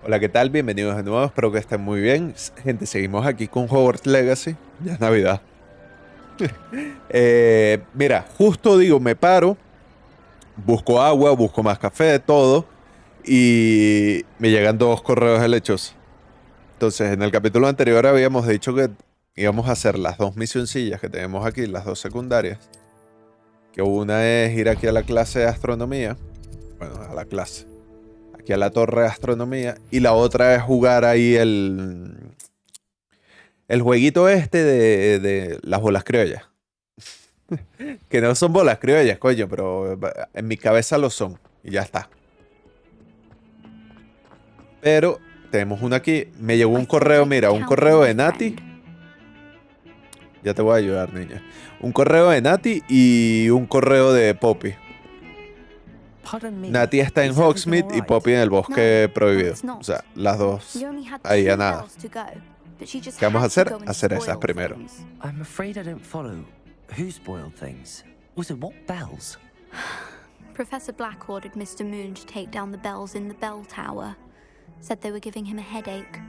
Hola, ¿qué tal? Bienvenidos de nuevo, espero que estén muy bien. Gente, seguimos aquí con Hogwarts Legacy, ya es Navidad. Mira, justo digo, me paro, busco agua, busco más café, todo, y me llegan dos correos helechos. Entonces, en el capítulo anterior habíamos dicho que íbamos a hacer las dos misioncillas que tenemos aquí, las dos secundarias, que una es ir aquí a la clase de astronomía, bueno, a la clase, aquí a la torre de astronomía, y la otra es jugar ahí el jueguito este de las bolas criollas. Que no son bolas criollas, coño, pero en mi cabeza lo son. Y ya está. Pero tenemos una aquí. Me llegó un correo, mira, un correo de Nati. Ya te voy a ayudar, niña. Un correo de Nati y un correo de Poppy. Nati está en Hogsmeade y Poppy en el bosque prohibido. O sea, las dos ahí a nada. ¿Qué vamos a hacer? Hacer esas primero. I'm afraid I don't follow. Who spoiled things? Also, what bells? Professor Black ordered Mr. Moon to take down the bells in the bell tower. Said they were giving him a headache.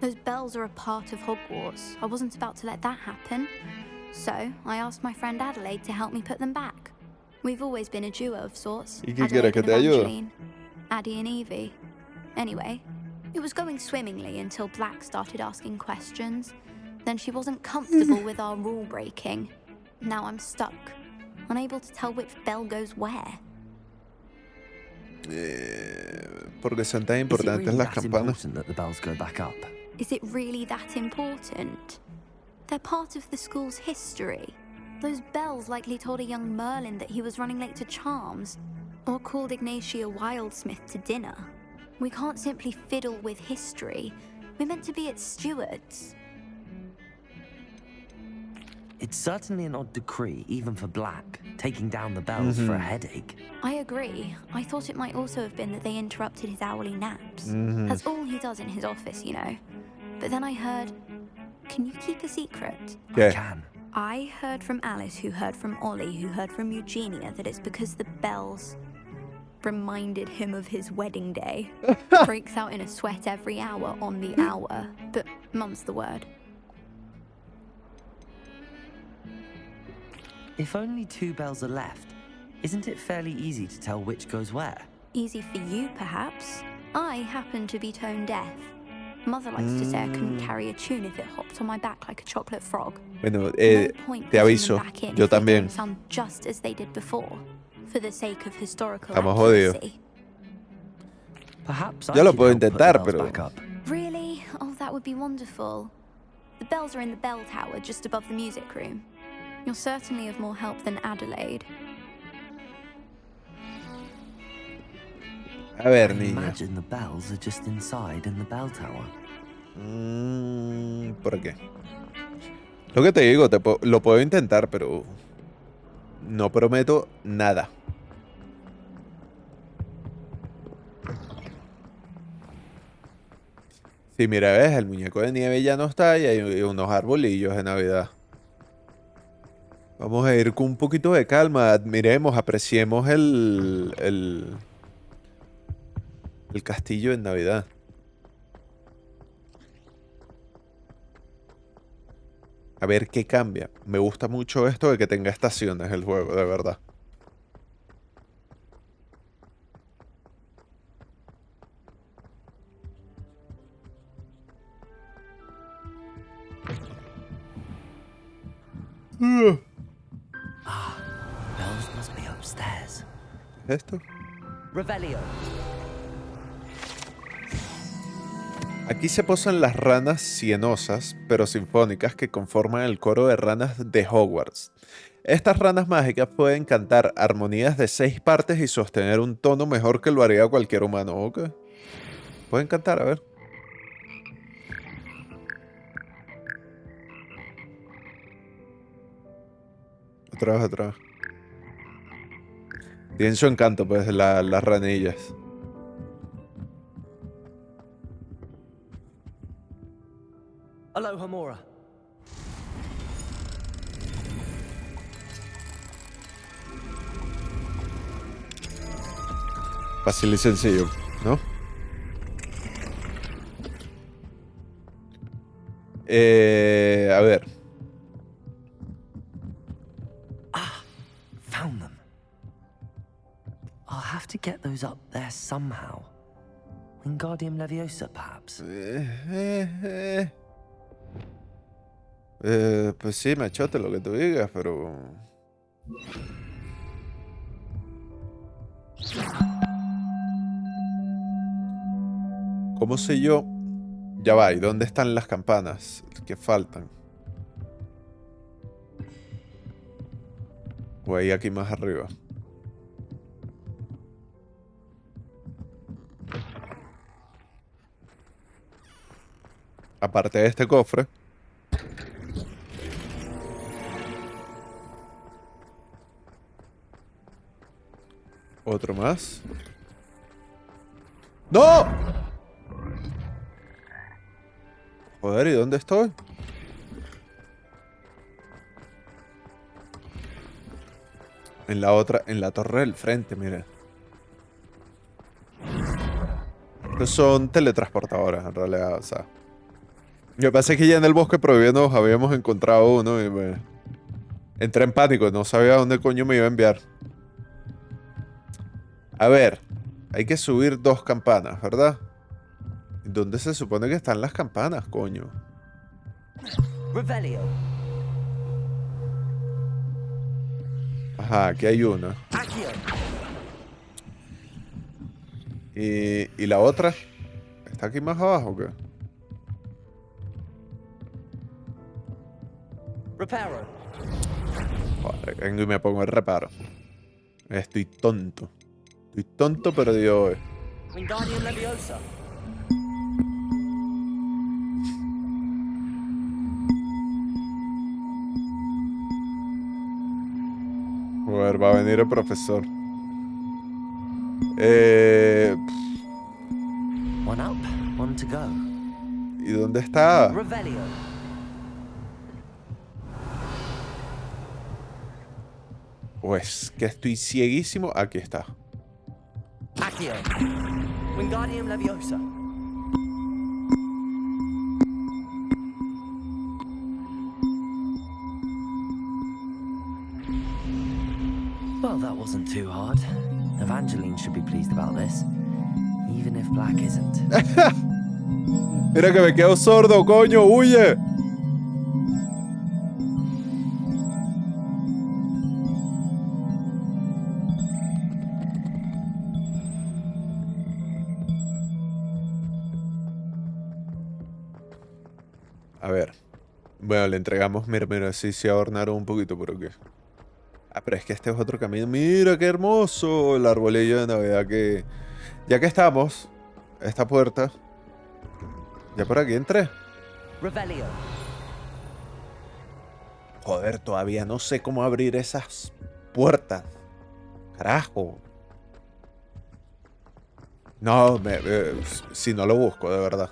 Those bells are a part of Hogwarts. I wasn't about to let that happen. So, I asked my friend Adelaide to help me put them back. We've always been a duo of sorts. ¿Y qué quieres que te ayude? Addie and Evie. Anyway, it was going swimmingly until Black started asking questions. Then she wasn't comfortable with our rule breaking. Now I'm stuck, unable to tell which bell goes where. Porque son tan importantes las campanas. That the bells go back up? Is it really that important? They're part of the school's history. Those bells likely told a young Merlin that he was running late to charms, or called Ignatia Wildsmith to dinner. We can't simply fiddle with history. We're meant to be its stewards. It's certainly an odd decree, even for Black, taking down the bells for a headache. I agree. I thought it might also have been that they interrupted his hourly naps. That's all he does in his office, you know. But then I heard... Can you keep a secret? Yeah. I can. I heard from Alice, who heard from Ollie, who heard from Eugenia, that it's because the bells reminded him of his wedding day. Breaks out in a sweat every hour on the hour. But mum's the word. If only two bells are left, isn't it fairly easy to tell which goes where? Easy for you, perhaps. I happen to be tone deaf. Mother likes to say I couldn't carry a tune if it hopped on my back like a chocolate frog. Bueno, No point te putting aviso, them back in yo if they también. don't sound just as they did before, for the sake of historical Estamos jodidos. accuracy. Perhaps Yo I lo could puedo help put the intentar, bells pero- back up. Really? Oh, that would be wonderful. The bells are in the bell tower just above the music room. You're certainly of more help than Adelaide. A ver, I niña. imagine the bells are just inside in the bell tower. ¿Por qué? Lo que te digo, lo puedo intentar, pero no prometo nada. Sí, mira, ves, el muñeco de nieve ya no está y hay unos arbolillos de Navidad. Vamos a ir con un poquito de calma, admiremos, apreciemos el castillo en Navidad. A ver qué cambia. Me gusta mucho esto de que tenga estaciones el juego, de verdad. Bells must be upstairs. ¿Qué es esto? Revelio. Aquí se posan las ranas cienosas, pero sinfónicas, que conforman el coro de ranas de Hogwarts. Estas ranas mágicas pueden cantar armonías de 6 partes y sostener un tono mejor que lo haría cualquier humano. ¿Ok? Pueden cantar, a ver. Otra vez. Tienen su encanto, pues, las ranillas. Aloha Mora. Fácil y sencillo, ¿no? A ver. Found them. I'll have to get those up there somehow. Wingardium Leviosa, perhaps. Pues sí, machote, lo que tú digas, pero... ¿Cómo sé yo? Ya va, ¿y dónde están las campanas que faltan? O ahí aquí más arriba. Aparte de este cofre. Otro más. ¡No! Joder, ¿y dónde estoy? En la otra, en la torre del frente, mira. Estos son teletransportadores, en realidad, o sea. Lo que pasa es que ya en el bosque prohibido nos habíamos encontrado uno y me... Entré en pánico, no sabía a dónde coño me iba a enviar. A ver, hay que subir 2 campanas, ¿verdad? ¿Dónde se supone que están las campanas, coño? Revelio. Ajá, aquí hay una. Acción. ¿Y la otra? ¿Está aquí más abajo o qué? Reparo. Joder, vengo y me pongo el reparo. Estoy tonto. Estoy tonto perdido hoy. Wingardium Leviosa. Joder, va a venir el profesor. One up, one to go. ¿Y dónde está? Revelio. Pues que estoy cieguísimo. Aquí está. Acción. Wingardium Leviosa. Well, that wasn't too hard. Evangeline should be pleased about this, even if Black isn't. Mira que me quedo sordo, coño, huye. A ver. Bueno, le entregamos, mira, sí se adornaron un poquito, pero qué. Ah, pero es que este es otro camino. Mira qué hermoso el arbolillo de Navidad que... Ya que estamos, esta puerta. Ya por aquí entré. Revelio. Joder, todavía no sé cómo abrir esas puertas. Carajo. No, si no lo busco, de verdad.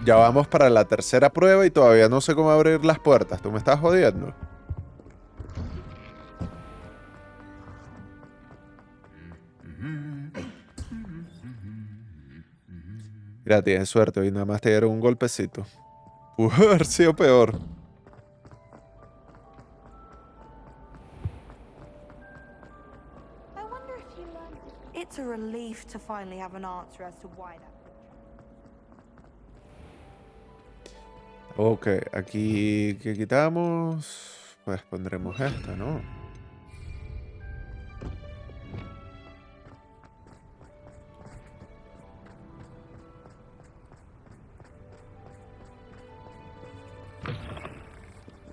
Ya vamos para la tercera prueba y todavía no sé cómo abrir las puertas. ¿Tú me estás jodiendo? Mira, tienes suerte. Hoy nada más te dieron un golpecito. Pudo haber sido peor. I wonder if you learned. It's a relief to finally have an answer as to why that. Ok, aquí que quitamos, pues pondremos esta, ¿no?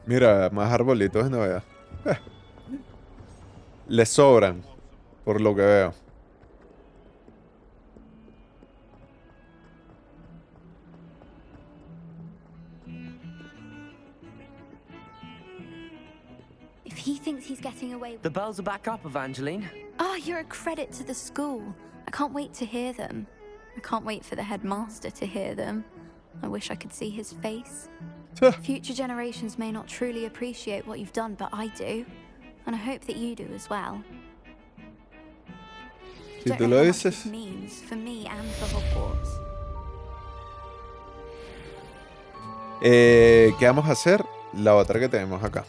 Mira, más arbolitos de Navidad. Le sobran, por lo que veo. If he thinks he's getting away The bells are back up, Evangeline. Oh, you're a credit to the school. I can't wait to hear them. I can't wait for the headmaster to hear them. I wish I could see his face. Future generations may not truly appreciate what you've done, but I do. And I hope that you do as well. Si Don't tú know lo how much dices. this means for me and for Hogwarts. ¿Qué vamos a hacer? La otra que tenemos acá.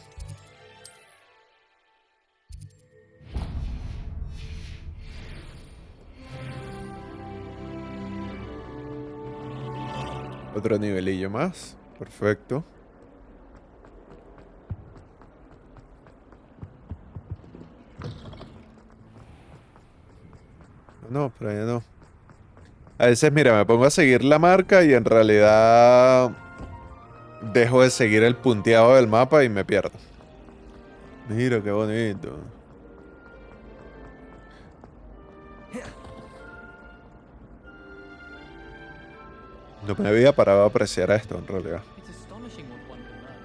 Otro nivelillo más. Perfecto. No, pero ya no. A veces, mira, me pongo a seguir la marca y en realidad dejo de seguir el punteado del mapa y me pierdo. Mira qué bonito. No me había parado a apreciar esto en realidad. It's astonishing what one can learn.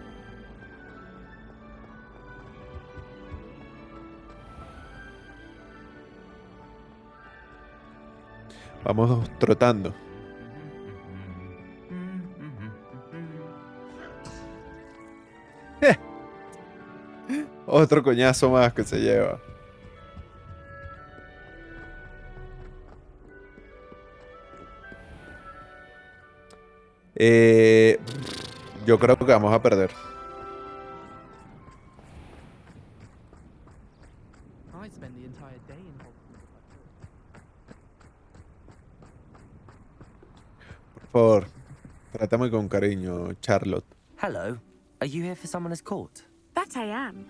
Vamos trotando. Otro coñazo más que se lleva. Eh, yo creo que vamos a perder. I spend the entire day in Hogwarts. Por favor, trátame con cariño, Charlotte. Hello. Are you here for someone as court? That I am.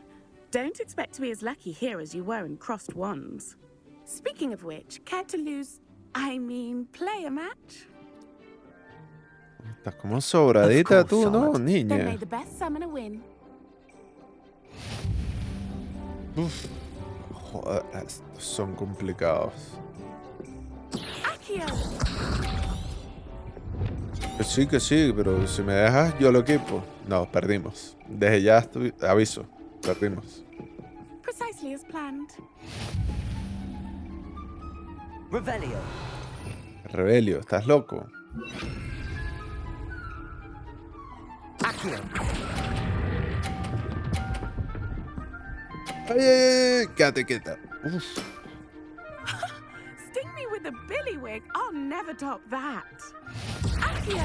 Don't expect to be as lucky here as you were in Crossed Wands. Speaking of which, care to play a match? Estás como sobradita Of tú, course, ¿no, Charlotte. Then may niña? the best summoner win. Uf. Joder, estos son complicados. Accio! Que sí, pero si me dejas, yo lo equipo. No, perdimos. Desde ya aviso, perdimos. Precisely as planned. Revelio. Rebelio, ¿estás loco? Acción. ¡Ay, ay, ay! Quédate quieta. Uf. Sting me with a billywig. I'll never top that. Accio!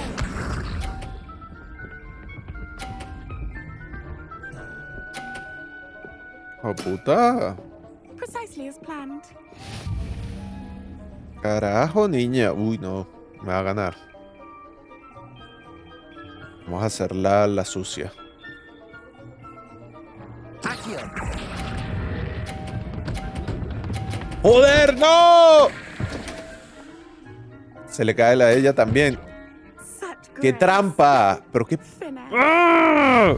¡Oh, puta! Precisely as planned. Carajo, niña. Uy, no. Me va a ganar. Vamos a hacer la sucia. Acción. ¡Joder, no! Se le cae la de ella también. Such ¡Qué grace. trampa! ¿Pero qué...? Finesse. ¡Ah!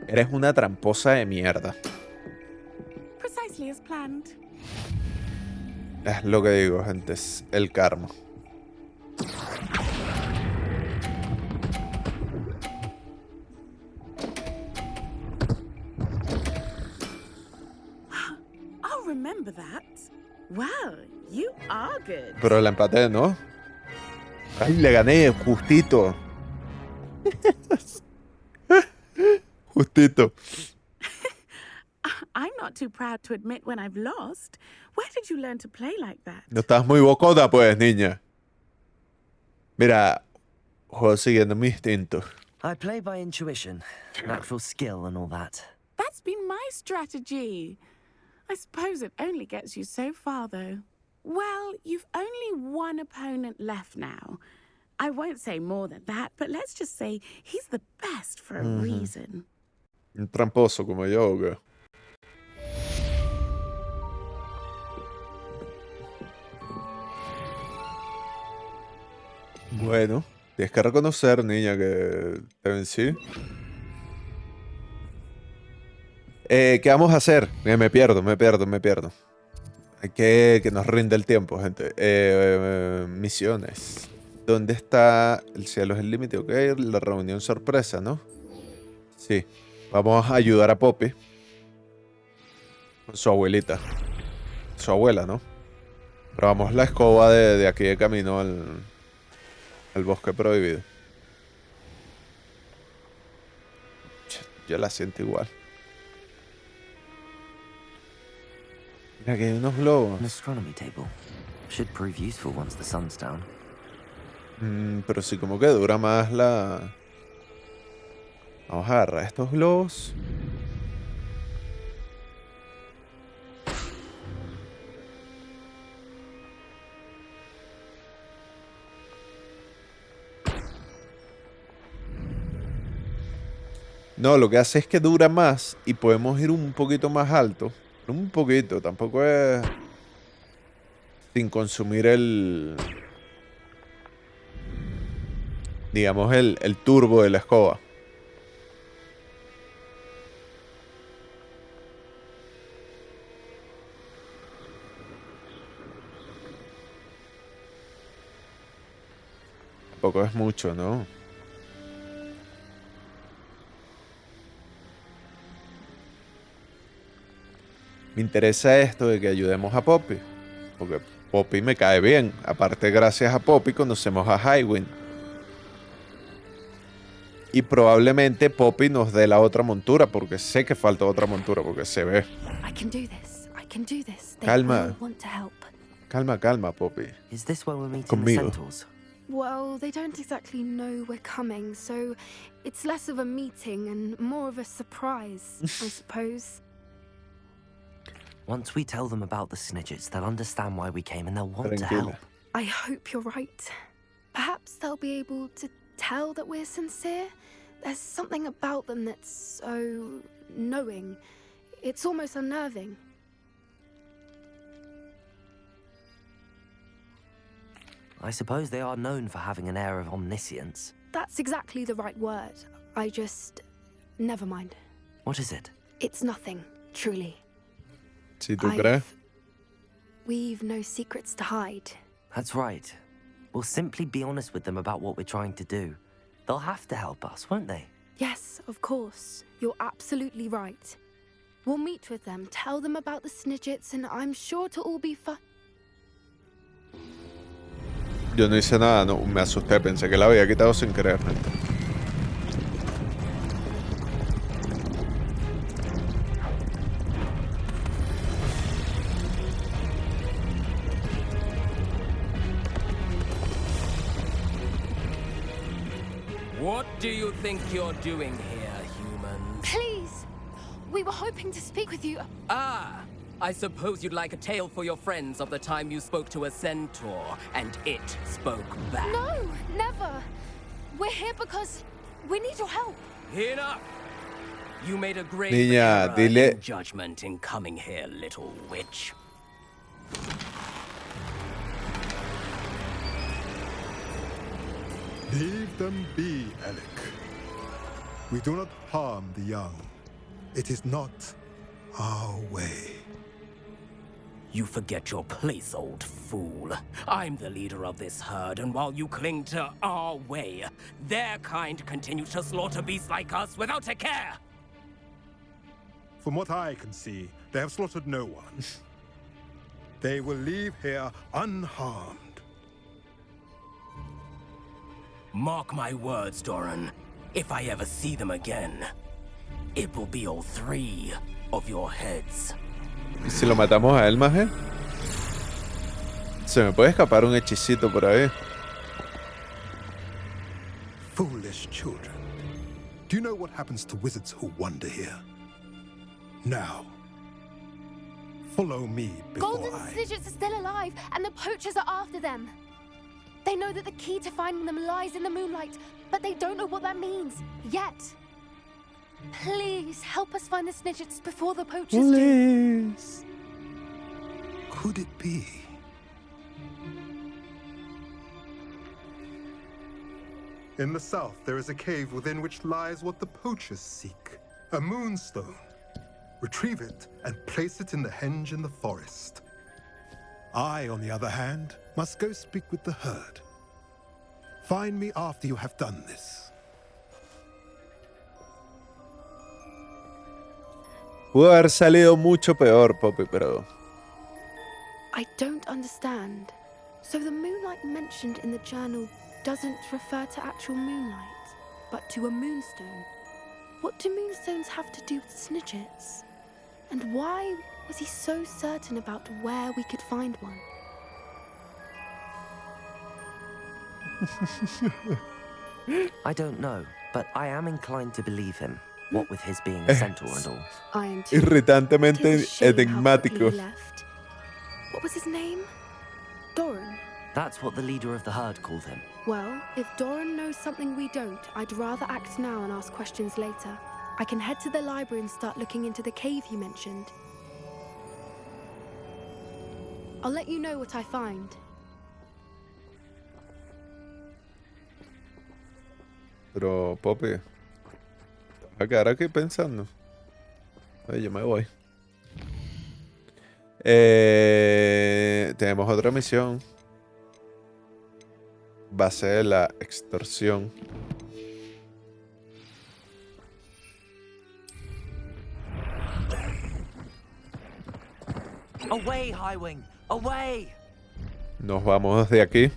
Eres una tramposa de mierda. Precisely as planned. Es lo que digo, gente. Es el karma. I'll remember that. Well, you are good. Pero la empaté, ¿no? Ay, le gané, justito. Justito. I'm not too proud to admit when I've lost. Where did you learn to play like that? No estás muy bocota, pues, niña. Mira, juego siguiendo mi instinto. I play by intuition, natural skill and all that. That's been my strategy. I suppose it only gets you so far, though. Well, you've only one opponent left now. I won't say more than that, but let's just say he's the best for a reason. Un tramposo como yo, ¿o qué? Bueno, tienes que reconocer, niña, que te vencí. ¿Qué vamos a hacer? Me pierdo. Hay que nos rinde el tiempo, gente. Misiones. ¿Dónde está el cielo es el límite? Ok, la reunión sorpresa, ¿no? Sí. Vamos a ayudar a Poppy. Con su abuelita. Su abuela, ¿no? Probamos la escoba de aquí de camino al bosque prohibido. Yo la siento igual. Mira que hay unos globos. An astronomy table. Should prove useful once the sun's down. Pero sí, como que dura más la... Vamos a agarrar estos globos. No, lo que hace es que dura más y podemos ir un poquito más alto. Un poquito, tampoco es... Sin consumir el... Digamos, el turbo de la escoba. Tampoco es mucho, ¿no? Me interesa esto de que ayudemos a Poppy. Porque Poppy me cae bien. Aparte, gracias a Poppy conocemos a Highwind. Y probablemente Poppy nos dé la otra montura. Porque sé que falta otra montura. Porque se ve. I can do this. I can do this. They Calma. all want to help. Calma, calma, Poppy. Is this where we're meeting Conmigo. the centaurs? Well, they don't exactly know we're coming, so it's less of a meeting and more of a surprise, I suppose. Once we tell them about the Snidgets, they'll understand why we came and they'll want to Tranquila. help. I hope you're right. Perhaps they'll be able to tell that we're sincere. There's something about them that's so knowing. It's almost unnerving. I suppose they are known for having an air of omniscience. That's exactly the right word. I just... Never mind. What is it? It's nothing, truly. Si tú crees. We've no secrets to hide. That's right. We'll simply be honest with them about what we're trying to do. They'll have to help us, won't they? Yes, of course. You're absolutely right. We'll meet with them, tell them about the Snidgets, and I'm sure it'll all be fun. Yo no hice nada, no, me asusté, pensé que la había quitado sin querer. What do you think you're doing here, humans? Please! We were hoping to speak with you. Ah, I suppose you'd like a tale for your friends of the time you spoke to a centaur and it spoke back. No, never. We're here because we need your help. Enough! You made a grave Niña, error dile- in judgment in coming here, little witch. Leave them be, Alec. We do not harm the young. It is not our way. You forget your place, old fool. I'm the leader of this herd, and while you cling to our way, their kind continue to slaughter beasts like us without a care. From what I can see, they have slaughtered no one. They will leave here unharmed. Mark my words, Doran. If I ever see them again, it will be all three of your heads. ¿Y si lo matamos a él, maje? Se me puede escapar un hechicito por ahí. Foolish children. Do you know what happens to wizards who wander here? Now, follow me before Golden I... Snidgets are still alive, and the poachers are after them. They know that the key to finding them lies in the moonlight, but they don't know what that means, yet. Please, help us find the Snidgets before the poachers do. Please. Could it be? In the south, there is a cave within which lies what the poachers seek. A moonstone. Retrieve it and place it in the henge in the forest. I, on the other hand, must go speak with the herd. Find me after you have done this. Pudo haber salido mucho peor, Poppy, pero... I don't understand. So the moonlight mentioned in the journal doesn't refer to actual moonlight, but to a moonstone. What do moonstones have to do with Snidgets? And why was he so certain about where we could find one? I don't know, but I am inclined to believe him. What with his being a centaur and all. I am too. Irritantemente It is a shame how enigmático. quickly he left. What was his name? Doran. That's what the leader of the herd called him. Well, if Doran knows something we don't, I'd rather act now and ask questions later. I can head to the library and start looking into the cave you mentioned. I'll let you know what I find. Pero, Poppy, a quedar aquí pensando. Oye, yo me voy. Tenemos otra misión. Base de la extorsión. Away, Highwing! Away! Nos vamos de aquí.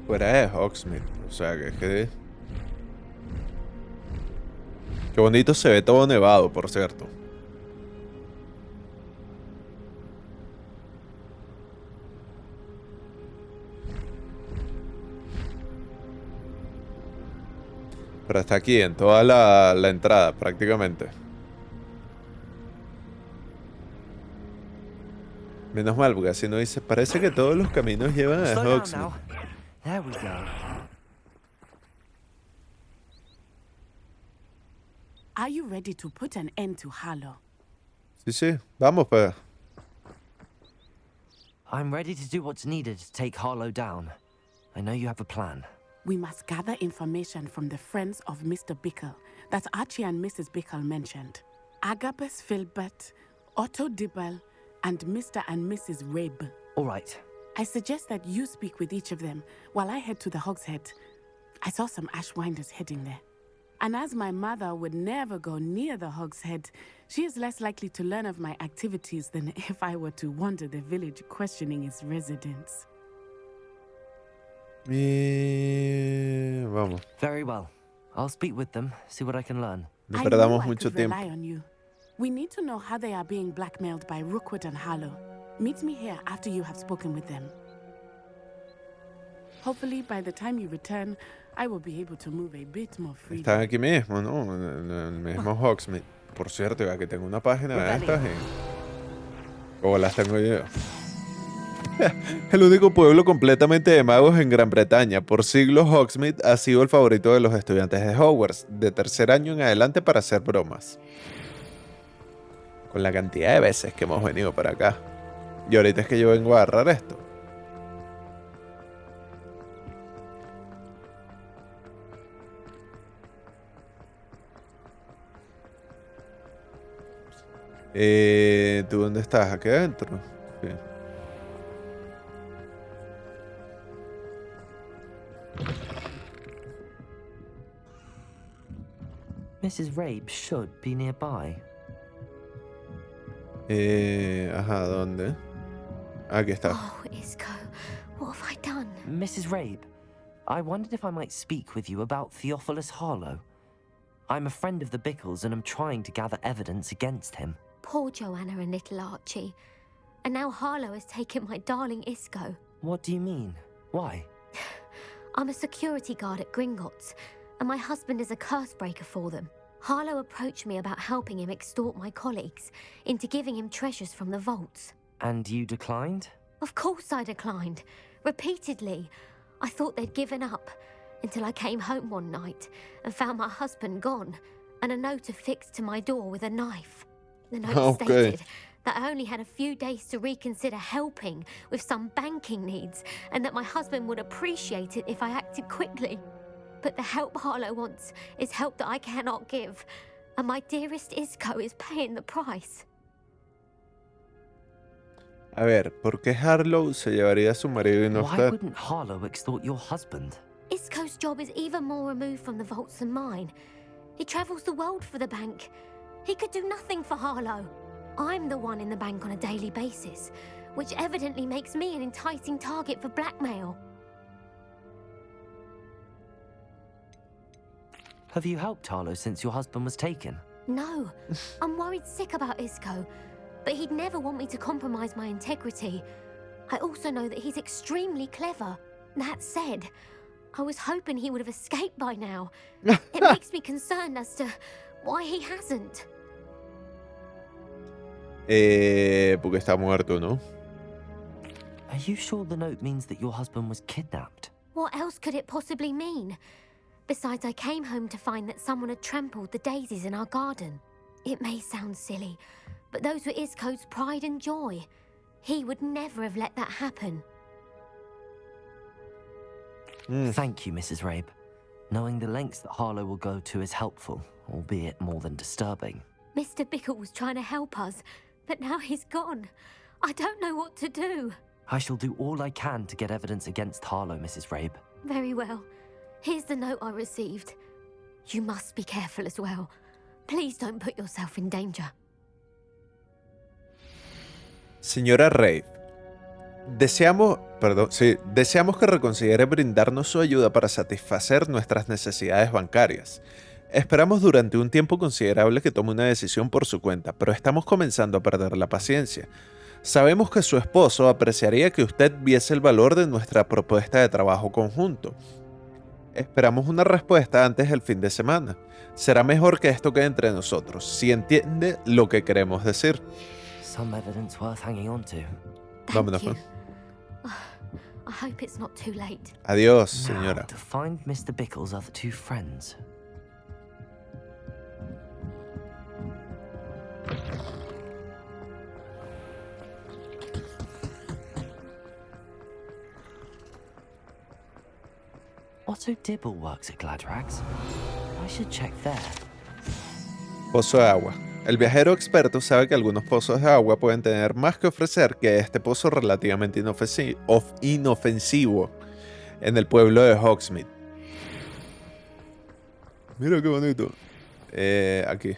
Fuera de Hogsmeade. O sea que... Qué bonito se ve todo nevado, por cierto. Pero está aquí, en toda la entrada, prácticamente. Menos mal, porque así no dice... Parece que todos los caminos llevan a Slow down Hogsmeade. now. There we go. Are you ready to put an end to Harlow? Sí, sí. Vamos, pues. I'm ready to do what's needed to take Harlow down. I know you have a plan. We must gather information from the friends of Mr. Bickle that Archie and Mrs. Bickle mentioned. Agabus Filbert, Otto Dibble, and Mr. and Mrs. Rabe. All right. I suggest that you speak with each of them while I head to the Hogshead. I saw some Ashwinders heading there. And as my mother would never go near the Hogshead, she is less likely to learn of my activities than if I were to wander the village questioning its residents. Vamos. Very well. I'll speak with them, see what I can learn. No I perdamos knew I mucho could tiempo. rely on you. We need to know how they are being blackmailed by Rookwood and Harlow. Meet me here after you have spoken with them. Hopefully, by the time you return, I will be able to move a bit more freely. Están aquí mismo, ¿no? En el mismo Hogsmeade. Por cierto, ya que tengo una página de estas o las tengo yo. El único pueblo completamente de magos en Gran Bretaña. Por siglos, Hogsmeade ha sido el favorito de los estudiantes de Hogwarts, de tercer año en adelante para hacer bromas. Con la cantidad de veces que hemos venido para acá. Y ahorita es que yo vengo a agarrar esto. ¿Tú dónde estás? ¿Aquí adentro? Sí. Mrs. Rabe should be nearby. Ajá, ¿dónde? Aquí está. Oh, Isco, what have I done? Mrs. Rabe, I wondered if I might speak with you about Theophilus Harlow. I'm a friend of the Bickles and I'm trying to gather evidence against him. Poor Joanna and little Archie. And now Harlow has taken my darling Isco. What do you mean? Why? I'm a security guard at Gringotts, and my husband is a curse breaker for them. Harlow approached me about helping him extort my colleagues into giving him treasures from the vaults. And you declined? Of course I declined. Repeatedly. I thought they'd given up, until I came home one night and found my husband gone, and a note affixed to my door with a knife. The note stated that I only had a few days to reconsider helping with some banking needs, and that my husband would appreciate it if I acted quickly. But the help Harlow wants is help that I cannot give, and my dearest Isco is paying the price. A ver, ¿por qué Harlow se llevaría a su marido y no Why usted? wouldn't Harlow extort your husband? Isco's job is even more removed from the vaults than mine. He travels the world for the bank. He could do nothing for Harlow. I'm the one in the bank on a daily basis, which evidently makes me an enticing target for blackmail. Have you helped Harlow since your husband was taken? No, I'm worried sick about Isco, but he'd never want me to compromise my integrity. I also know that he's extremely clever. That said, I was hoping he would have escaped by now. It makes me concerned as to why he hasn't. Porque está muerto, ¿no? Are you sure the note means that your husband was kidnapped? What else could it possibly mean? Besides, I came home to find that someone had trampled the daisies in our garden. It may sound silly, but those were Isco's pride and joy. He would never have let that happen. Thank you, Mrs. Rabe. Knowing the lengths that Harlow will go to is helpful, albeit more than disturbing. Mr. Bickle was trying to help us, but now he's gone. I don't know what to do. I shall do all I can to get evidence against Harlow, Mrs. Rabe. Very well. Here's the note I received. You must be careful as well. Please don't put yourself in danger. Señora Rabe, deseamos que reconsidere brindarnos su ayuda para satisfacer nuestras necesidades bancarias. Esperamos durante un tiempo considerable que tome una decisión por su cuenta, pero estamos comenzando a perder la paciencia. Sabemos que su esposo apreciaría que usted viese el valor de nuestra propuesta de trabajo conjunto. Esperamos una respuesta antes del fin de semana. Será mejor que esto quede entre nosotros, si entiende lo que queremos decir. Some evidence worth hanging on to. Vámonos. Thank you. I hope it's not too late. Adiós, Now, señora. to find Mr. Bickle's other two friends. Otto Dibble works at Gladrags. I should check there. Pozo de agua. El viajero experto sabe que algunos pozos de agua pueden tener más que ofrecer que este pozo relativamente inofensivo en el pueblo de Hogsmeade. Mira qué bonito. Aquí.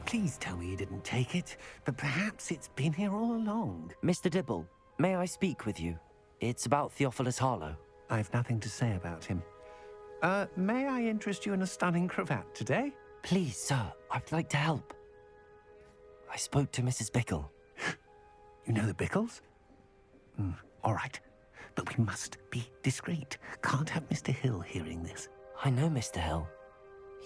Please tell me you didn't take it, but perhaps it's been here all along. Mr. Dibble, may I speak with you? It's about Theophilus Harlow. I've nothing to say about him. May I interest you in a stunning cravat today? Please, sir, I'd like to help. I spoke to Mrs. Bickle. You know the Bickles? All right, but we must be discreet. Can't have Mr. Hill hearing this. I know Mr. Hill.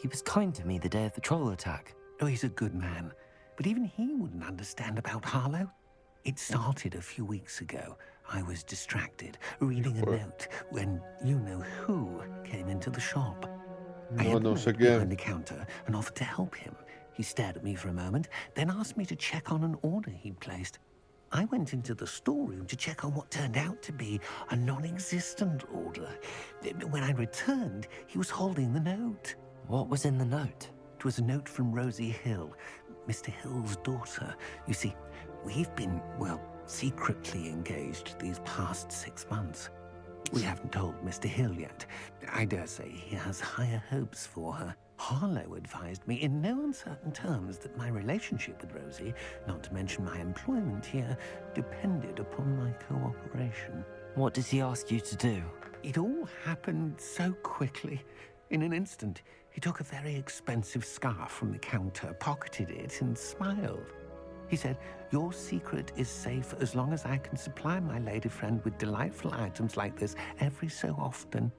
He was kind to me the day of the troll attack. Oh, he's a good man, but even he wouldn't understand about Harlow. It started a few weeks ago. I was distracted, reading a note, when you-know-who came into the shop. I had No looked sé qué. behind the counter and offered to help him. He stared at me for a moment, then asked me to check on an order he'd placed. I went into the storeroom to check on what turned out to be a non-existent order. When I returned, he was holding the note. What was in the note? It was a note from Rosie Hill, Mr. Hill's daughter. You see, we've been, well, secretly engaged these past 6 months. We haven't told Mr. Hill yet. I dare say he has higher hopes for her. Harlow advised me in no uncertain terms that my relationship with Rosie, not to mention my employment here, depended upon my cooperation. What did he ask you to do? It all happened so quickly. In an instant, he took a very expensive scarf from the counter, pocketed it, and smiled. He said, "Your secret is safe as long as I can supply my lady friend with delightful items like this every so often."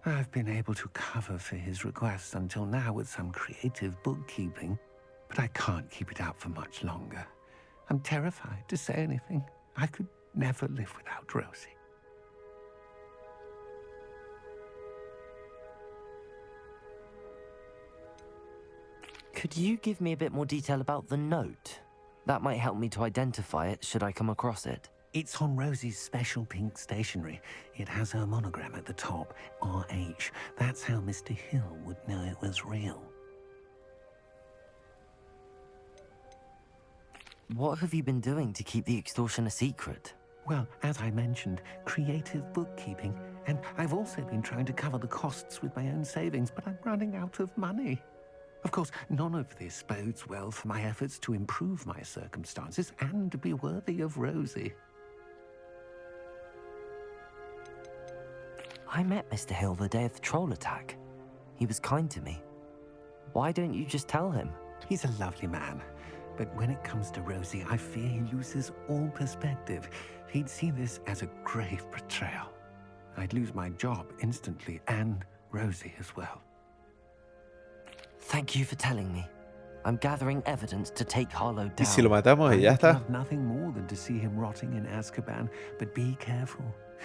I've been able to cover for his requests until now with some creative bookkeeping, but I can't keep it up for much longer. I'm terrified to say anything. I could never live without Rosie. Could you give me a bit more detail about the note? That might help me to identify it should I come across it. It's on Rosie's special pink stationery. It has her monogram at the top, RH. That's how Mr. Hill would know it was real. What have you been doing to keep the extortion a secret? Well, as I mentioned, creative bookkeeping. And I've also been trying to cover the costs with my own savings, but I'm running out of money. Of course, none of this bodes well for my efforts to improve my circumstances and be worthy of Rosie. I met Mr. Hill the day of the troll attack. He was kind to me. Why don't you just tell him? He's a lovely man, but when it comes to Rosie, I fear he loses all perspective. He'd see this as a grave betrayal. I'd lose my job instantly, and Rosie as well. Thank you for telling me. I'm gathering evidence to take Harlow Y si lo down. matamos y ya I'd está. love nothing more than to see him rotting in Azkaban, but be careful.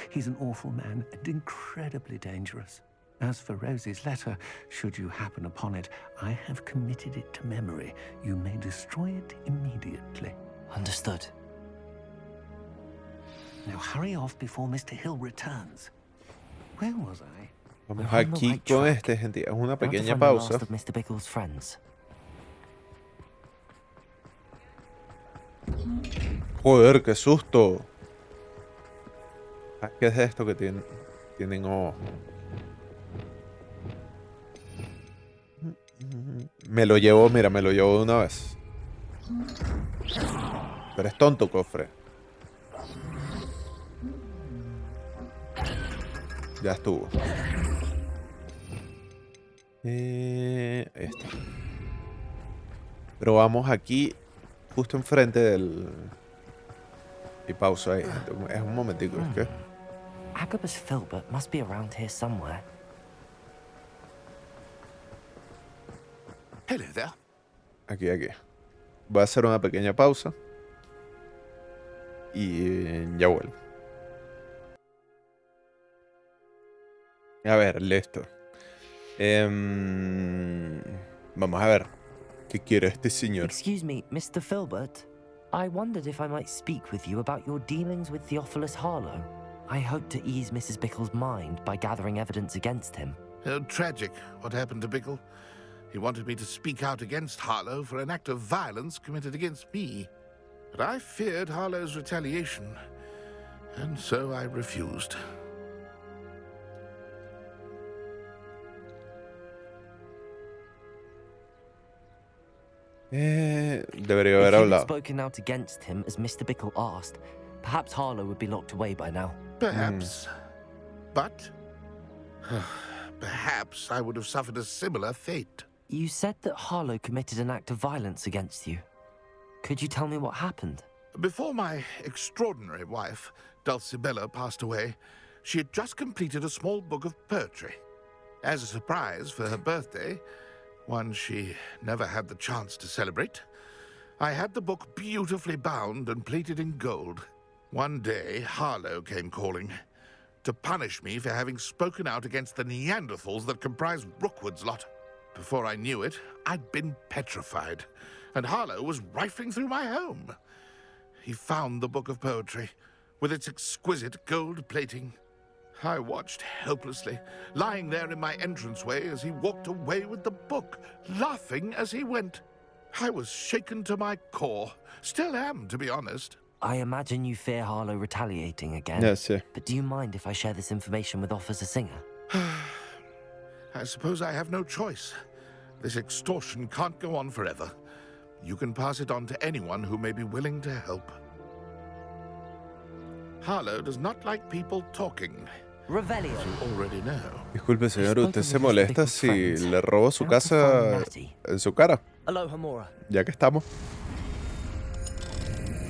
He's an awful man and incredibly dangerous. As for Rosie's letter, should you happen upon it, I have committed it to memory. You may destroy it immediately. Understood. Now hurry off before Mr. Hill returns. Where was I? Vamos We're on the aquí right con track. este, gente. Es una Now to pequeña find the last pausa. of Mr. Bickle's friends. Joder, qué susto. Ah, ¿qué es esto que tienen ojos? Me lo llevo, mira, me lo llevo de una vez. Pero es tonto, cofre. Ya estuvo. Ahí está. Pero vamos aquí, justo enfrente del... Y pausa ahí, gente. Es un momentico, es que... Agabus Filbert must be around here somewhere. Hello there. Aquí. Voy a hacer una pequeña pausa. Y ya vuelvo. A ver, listo. Vamos a ver. ¿Qué quiere este señor? Excuse me, Mr. Filbert. I wondered if I might speak with you about your dealings with Theophilus Harlow. I hope to ease Mrs. Bickle's mind by gathering evidence against him. Tragic, what happened to Bickle. He wanted me to speak out against Harlow for an act of violence committed against me. But I feared Harlow's retaliation, and so I refused. Debería haber If you had hablado. spoken out against him as Mr. Bickle asked, perhaps Harlow would be locked away by now. Perhaps. But perhaps I would have suffered a similar fate. You said that Harlow committed an act of violence against you. Could you tell me what happened? Before my extraordinary wife, Dulcibella, passed away, she had just completed a small book of poetry. As a surprise for her birthday, one she never had the chance to celebrate, I had the book beautifully bound and plated in gold. One day, Harlow came calling to punish me for having spoken out against the Neanderthals that comprise Rookwood's lot. Before I knew it, I'd been petrified, and Harlow was rifling through my home. He found the book of poetry, with its exquisite gold plating. I watched helplessly, lying there in my entranceway as he walked away with the book, laughing as he went. I was shaken to my core. Still am, to be honest. I imagine you fear Harlow retaliating again. Yes, yeah. But do you mind if I share this information with Officer Singer? I suppose I have no choice. This extortion can't go on forever. You can pass it on to anyone who may be willing to help. Harlow does not like people talking. Revelio. As you already know. Disculpe, señor, ¿usted se molesta si le robo su casa en su cara? Aloha, Mora. Ya que estamos.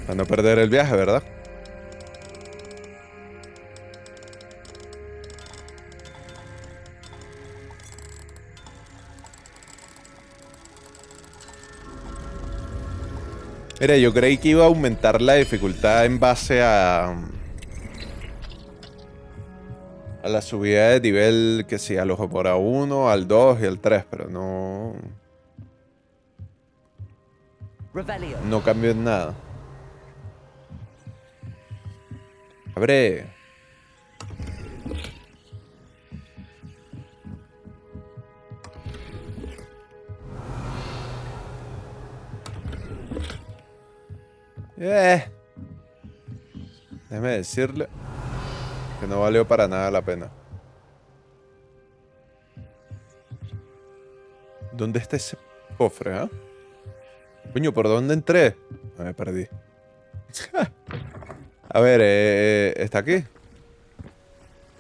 Para no perder el viaje, ¿verdad? Mira, yo creí que iba a aumentar la dificultad en base a la subida de nivel, que sí, al ojo por A1, al 2 y al 3, pero no... Revelio. No cambió en nada. Abre. Déjeme decirle que no valió para nada la pena. ¿Dónde está ese Cofre, ¿eh? Coño, ¿por dónde entré? Me perdí. A ver, ¿está aquí?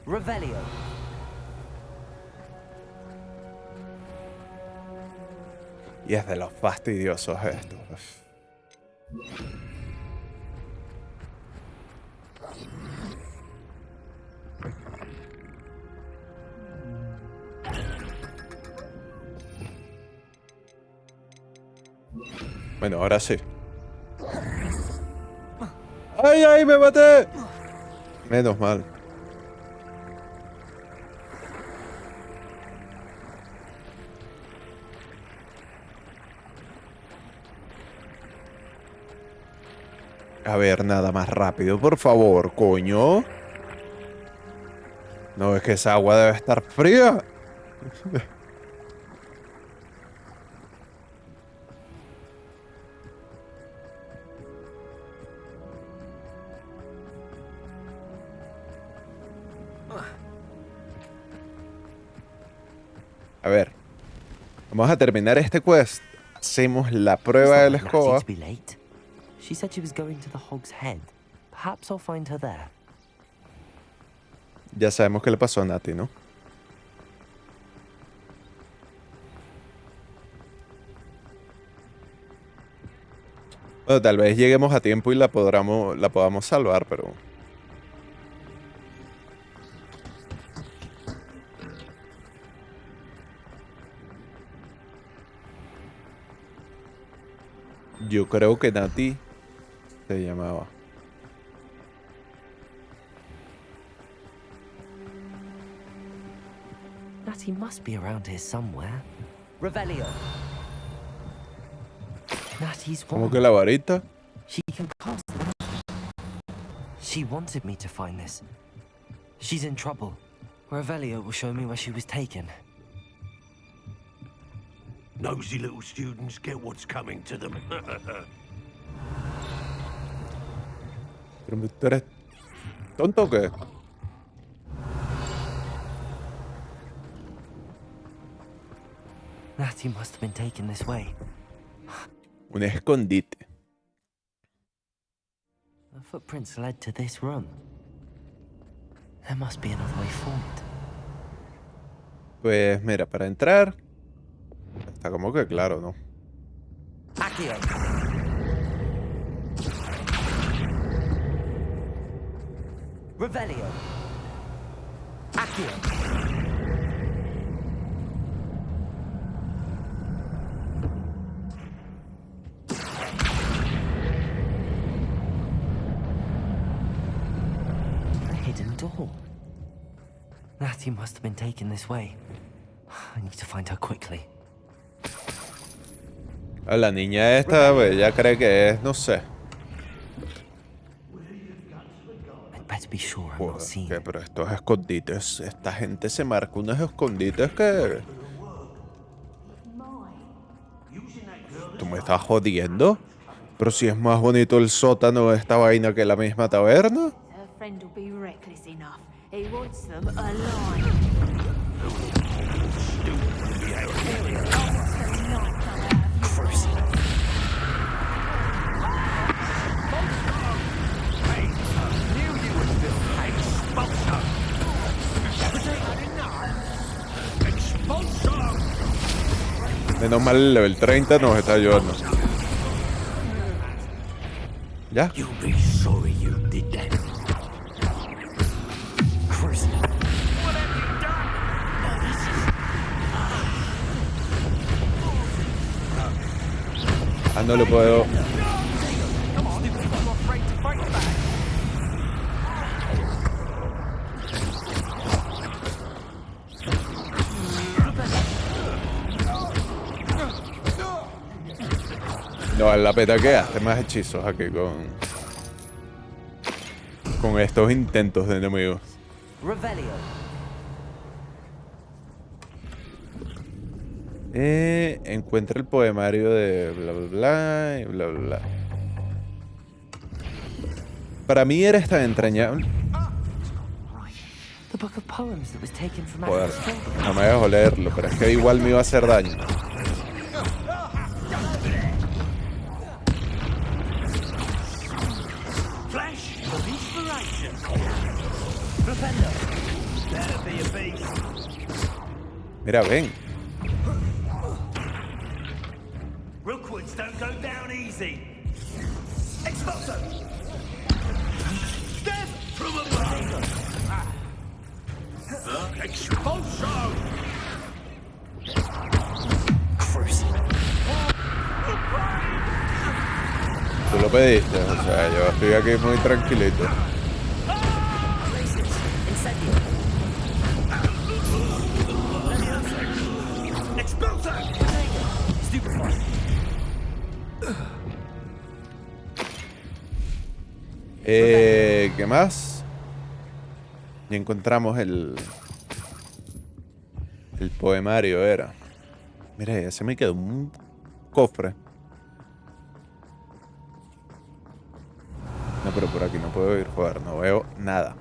Revelio. Y es de los fastidiosos estos. Bueno, ahora sí. ¡Ay, ay, me maté! Menos mal. A ver, nada más rápido, por favor, coño. No, es que esa agua debe estar fría. A ver, vamos a terminar este quest. Hacemos la prueba de la escoba. She said she was going to the Hog's Head. Perhaps I'll find her there. Ya sabemos qué le pasó a Nati, ¿no? Bueno, tal vez lleguemos a tiempo y la podamos salvar, pero... Yo creo que Nati se llamaba. Natty must be around here somewhere. Revelio. Natty's one. ¿Cómo que la varita? She can cast them. She wanted me to find this. She's in trouble. Revelio will show me where she was taken. Nosy little students get what's coming to them. ¿Pero tú eres tonto o qué? Natty must have been taken this way. Un escondite. The footprints led to this room. There must be another way forward. Pues mira, para entrar... Está como que claro, ¿no? Acción. Revelio. Acción. A hidden door. Natty must have been taken this way. I need to find her quickly. A la niña esta, pues, ella cree que es, no sé. ¿Qué? Pero estos escondites, esta gente se marca unos escondites que... ¿Tú me estás jodiendo? Pero si es más bonito el sótano de esta vaina que la misma taberna. Menos mal el level 30 nos está ayudando. ¿Ya? Ah, no lo puedo. No, la peta que hace más hechizos aquí con estos intentos de enemigos. Revelio. Encuentra el poemario de bla bla bla y bla bla bla. Para mí eres tan entrañable. Joder, no me dejo leerlo, pero es que igual me iba a hacer daño. Mira, ven. Rookwoods don't go down easy. Expulso! Death from above! Expulso! Tú lo pediste, o sea, yo estoy aquí muy tranquilito. ¿Qué más? Ya encontramos el poemario, era. Mira, ya se me quedó un cofre. No, pero por aquí no puedo ir, joder, no veo nada.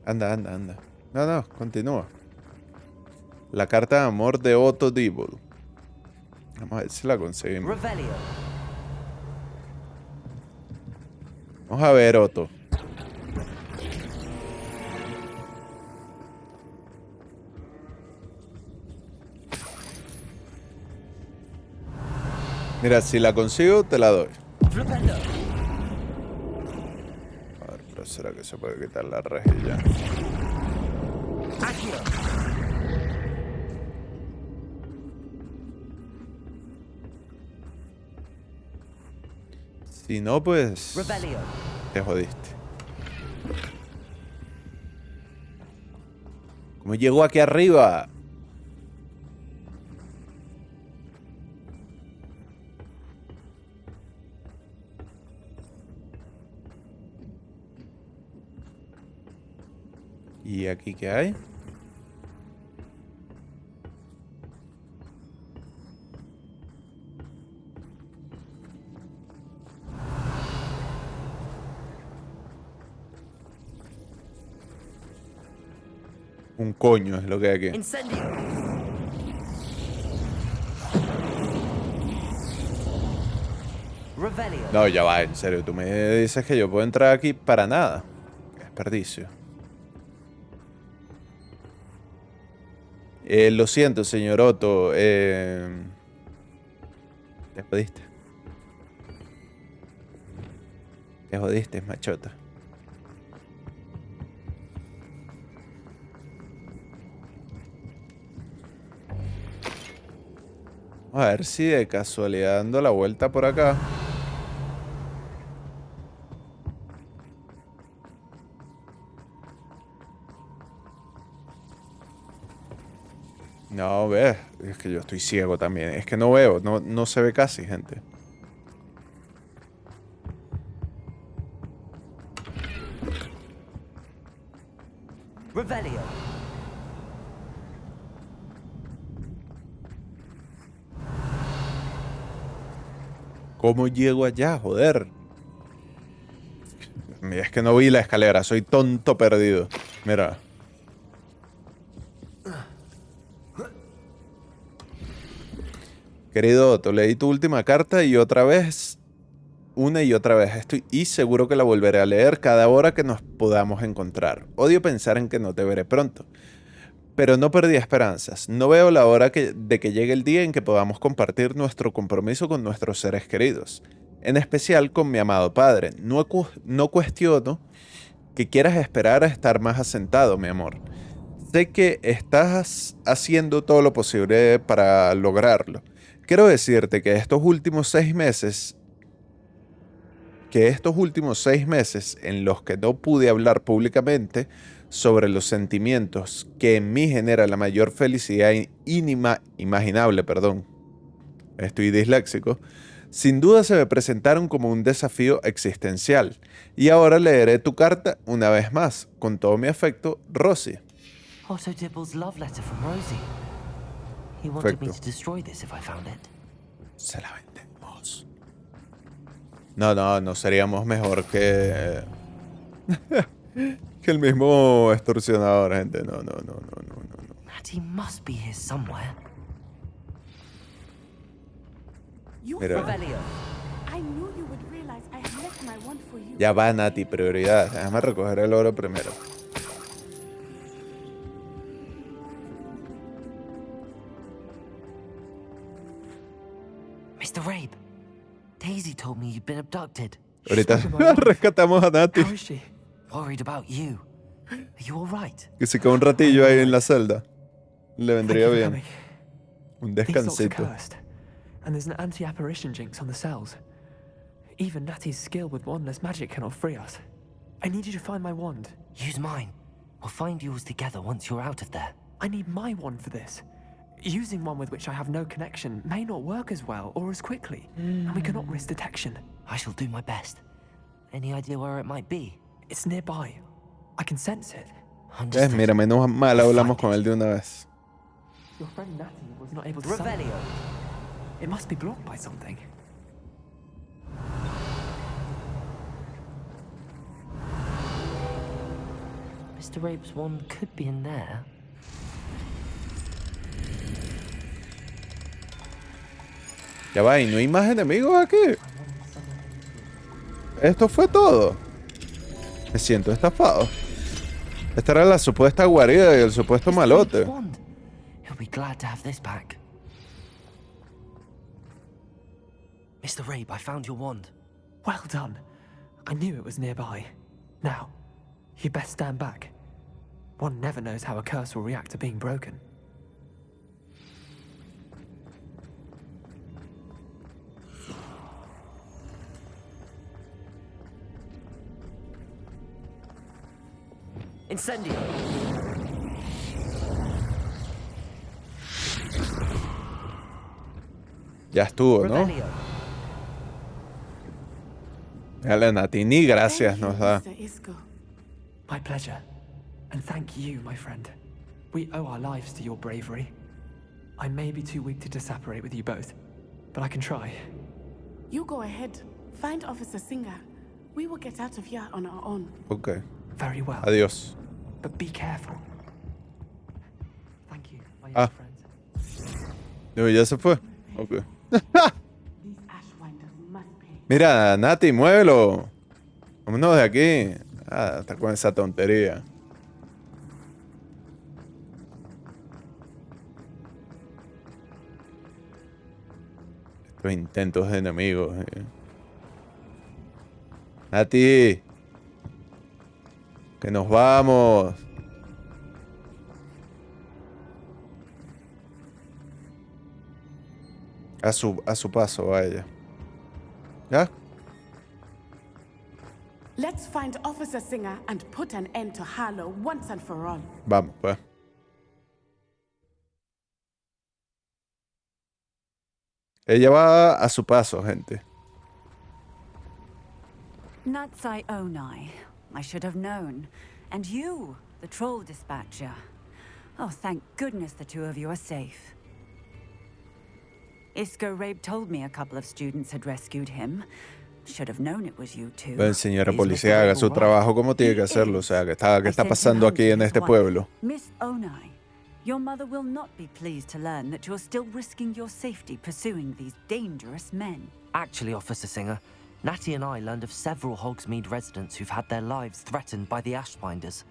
Anda, anda, anda. No, no, continúa. La carta de amor de Otto Dibble. Vamos a ver si la conseguimos. Vamos a ver, Otto. Mira, si la consigo, te la doy. A ver, pero ¿será que se puede quitar la rejilla? Si no, pues... te jodiste. ¿Cómo llegó aquí arriba? ¿Y aquí qué hay? Un coño es lo que hay aquí. No, ya va, en serio. Tú me dices que yo puedo entrar aquí para nada. Qué desperdicio. Lo siento, señor Otto. Te jodiste. Te jodiste, machota. A ver si de casualidad dando la vuelta por acá. No, ves, es que yo estoy ciego también. Es que no veo, no se ve casi, gente. Revelio. ¿Cómo llego allá, joder? Es que no vi la escalera, soy tonto perdido. Mira. Querido Otto, leí tu última carta y otra vez, una y otra vez. Estoy seguro que la volveré a leer cada hora que nos podamos encontrar. Odio pensar en que no te veré pronto. Pero no perdí esperanzas. No veo la hora de que llegue el día en que podamos compartir nuestro compromiso con nuestros seres queridos. En especial con mi amado padre. No cuestiono que quieras esperar a estar más asentado, mi amor. Sé que estás haciendo todo lo posible para lograrlo. Quiero decirte que estos últimos 6 meses en los que no pude hablar públicamente sobre los sentimientos que en mí genera la mayor felicidad imaginable, estoy disléxico, sin duda se me presentaron como un desafío existencial. Y ahora leeré tu carta una vez más, con todo mi afecto, Rosie. Otto Dibble's love letter from Rosie. He wanted me to destroy this if I found it. Se la vendemos. No seríamos mejor que... que el mismo extorsionador, gente. No. Matty must be here somewhere. Mira. I knew you would realize I have left my wand for you. Ya va, Nati, prioridad. Déjame recoger el oro primero. Mr. Rabe, Daisy told me you'd been abducted. Ahorita rescatamos a Nati. How is she? Worried about you. Are you all right? Que se queda un ratillo ahí en la celda. Le vendría bien. coming. Un These locks are descansito. cursed, and there's an anti-apparition jinx on the cells. Even Natty's skill with wandless magic cannot free us. I need you to find my wand. Use mine. We'll find yours together once you're out of there. I need my wand for this. Using one with which I have no connection may not work as well or as quickly, and we cannot risk detection. I shall do my best. Any idea where it might be? It's nearby. I can sense it. Mira, menos mal hablamos con él de una vez. Your friend Natty was not able to summon it. It must be blocked by something. Mr. Rabe's wand could be in there. Ya va, ¿y no hay más enemigos aquí? ¿Esto fue todo? Me siento estafado. Esta era la supuesta guarida y el supuesto malote. He'll be glad to have this back. Mr. Rabe, I found your wand. Well done. I knew it was nearby. Now, you best stand back. One never knows how a curse will react to being broken. Incendio. Ya estuvo, ¿no? Rebellion. Dale, Nati, ni gracias nos da. Mr. Isco. My pleasure. And thank you, my friend. We owe our lives to your bravery. I may be too weak to disapparate with you both, but I can try. You go ahead. Find Officer Singer. We will get out of here on our own. Ok. Very well. Adiós. But be careful. Thank you, my young Ah. friend. Digo, ya se fue. Ok. These Ashwinders must pay. Mira, Nati, muévelo. Vámonos de aquí. Ah, está con esa tontería. Estos intentos de enemigos. Nati. Que nos vamos. A su paso, vaya. ¿Ya? Let's find Officer Singer and put an end to Harlow once and for all. Vamos, pues. Ella va a su paso, gente. Natsai Onai. I should have known. And you, the troll dispatcher. Oh, thank goodness the two of you are safe. Isco Rabe told me a couple of students had rescued him. Should have known it was you two. Ven, señora policía, haga su trabajo como tiene que hacerlo. O sea, ¿qué está pasando aquí en este pueblo? Miss Onai, your mother will not be pleased to learn that you're still risking your safety pursuing these dangerous men. Actually, Officer Singer, Natty and I learned of several Hogsmeade residents who've had their lives threatened by the Ashwinders.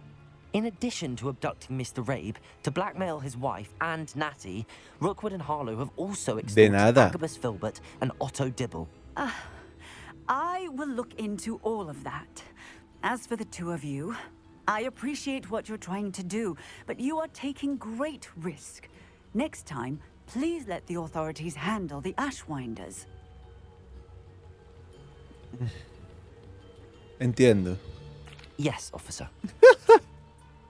In addition to abducting Mr. Rabe to blackmail his wife and Natty, Rookwood and Harlow have also extorted Agabus Filbert and Otto Dibble. I will look into all of that. As for the two of you, I appreciate what you're trying to do, but you are taking great risk. Next time, please let the authorities handle the Ashwinders. Entiendo. Yes, officer.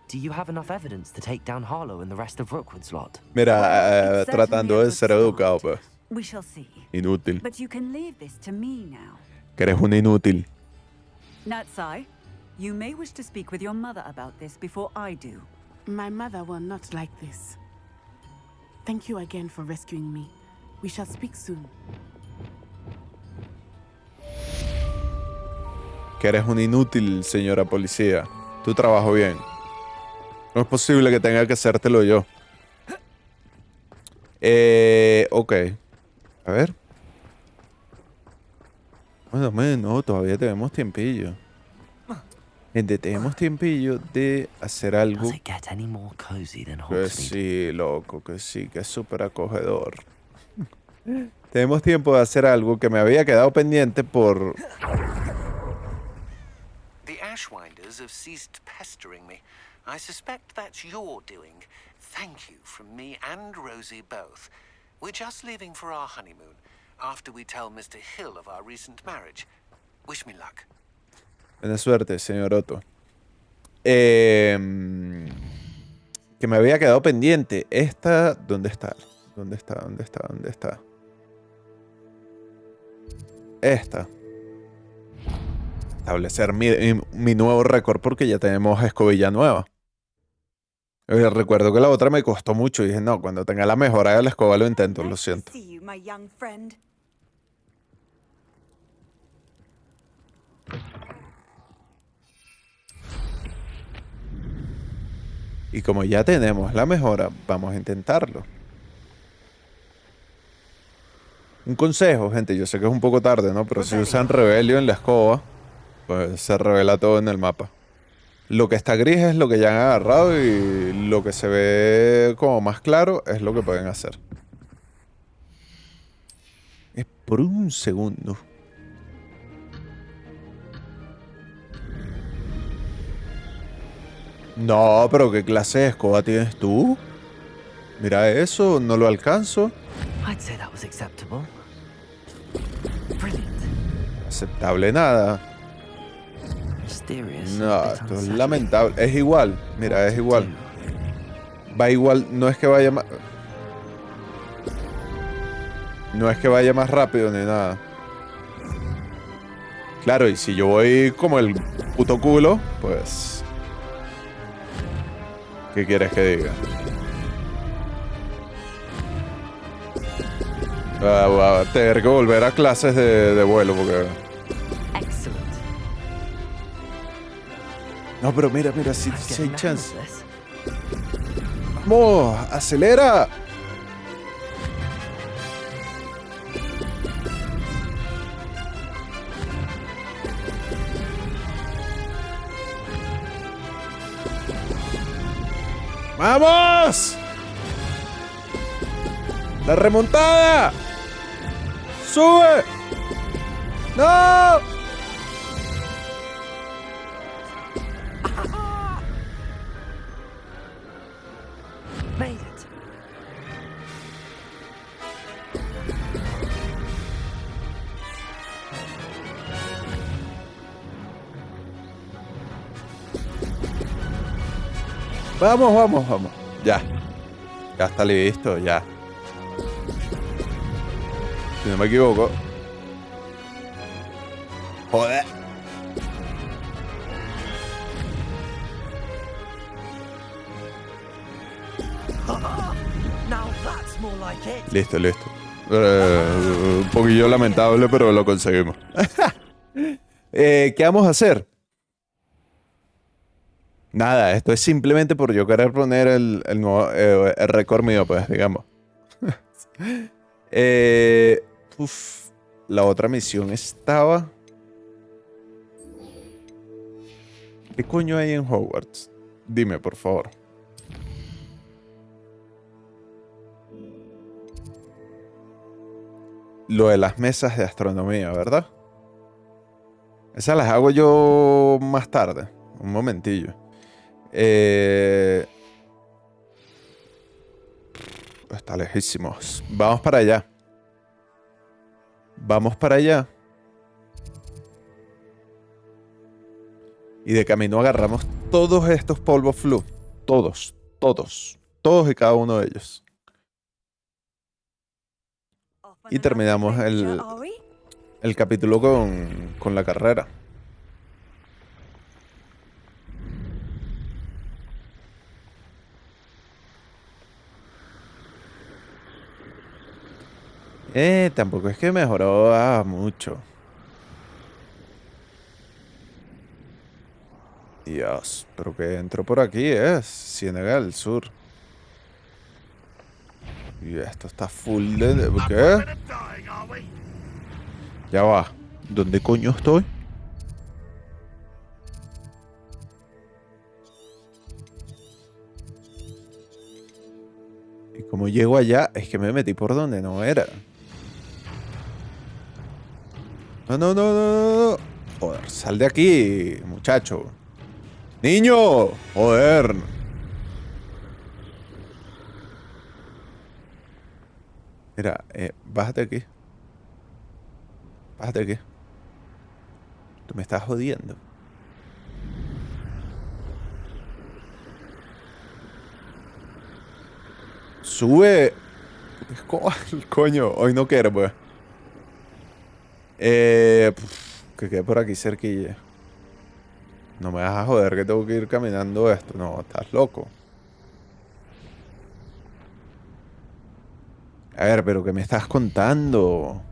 Do you have enough evidence to take down Harlow and the rest of Rookwood's lot? Mira, tratando de ser educado, pues. We shall see. Inútil. But you can leave this to me now. Que eres un inútil. Natsai, you may wish to speak with your mother about this before I do. My mother will not like this. Thank you again for rescuing me. We shall speak soon. Que eres un inútil, señora policía. Tu trabajo bien. No es posible que tenga que hacértelo yo. Ok. A ver. Bueno, no, todavía tenemos tiempillo. Gente, tenemos tiempillo de hacer algo. Does it get any more cozy than Que Hogsmeade? sí, loco, que sí, que es súper acogedor. Tenemos tiempo de hacer algo que me había quedado pendiente por... The Ashwinders have ceased pestering me. I suspect that's your doing. Thank you from me and Rosie both. We're just leaving for our honeymoon, after we tell Mr. Hill of our recent marriage. Wish me luck. Buena suerte, señor Otto. Que me había quedado pendiente. Esta, ¿dónde está? ¿Dónde está? ¿Dónde está? ¿Dónde está? Esta. Establecer mi nuevo récord porque ya tenemos escobilla nueva. Recuerdo que la otra me costó mucho y dije, no, cuando tenga la mejora de la escoba lo intento, lo siento. See you, my young friend. Y como ya tenemos la mejora, vamos a intentarlo. Un consejo, gente, yo sé que es un poco tarde, ¿no? Pero si usan Rebelio en la escoba, pues se revela todo en el mapa. Lo que está gris es lo que ya han agarrado y lo que se ve como más claro es lo que pueden hacer. Es por un segundo. No, pero ¿qué clase de escoba tienes tú? Mira eso, no lo alcanzo. I'd say that was acceptable. Brilliant. Aceptable nada. Mysterious. No, esto es lamentable. Es igual, mira, es igual. Va igual, no es que vaya más... No es que vaya más rápido ni nada. Claro, y si yo voy como el puto culo, pues... ¿Qué quieres que diga? Voy a tener que volver a clases de vuelo porque... No, pero mira, si hay chance. ¡Vamos! ¡Acelera! ¡Vamos! ¡La remontada! ¡Sube! ¡No! Made it. Vamos. Ya. Ya está listo, ya. Si no me equivoco. Joder. Now that's more like it. Listo. Un poquillo lamentable, pero lo conseguimos. ¿Qué vamos a hacer? Nada, esto es simplemente por yo querer poner el nuevo el récord mío, pues, digamos. La otra misión estaba... ¿Qué coño hay en Hogwarts? Dime, por favor. Lo de las mesas de astronomía, ¿verdad? Esas las hago yo más tarde. Un momentillo. Está lejísimos. Vamos para allá. Y de camino agarramos todos estos polvos flu. Todos y cada uno de ellos. Y terminamos el capítulo con la carrera. Tampoco es que mejoró mucho. Dios, pero que entró por aquí es Ciénaga del Sur. Y esto está full de... ¿Qué? Ya va. ¿Dónde coño estoy? ¿Y cómo llego allá? Es que me metí por donde no era. No, no, no, no, no, no. Joder, sal de aquí, muchacho. ¡Niño! Joder. Mira, bájate aquí. Bájate aquí. Tú me estás jodiendo. Sube. Coño, hoy no quiero, pues. Que quede por aquí cerquilla. No me vas a joder que tengo que ir caminando esto. No, estás loco. A ver, pero ¿qué me estás contando?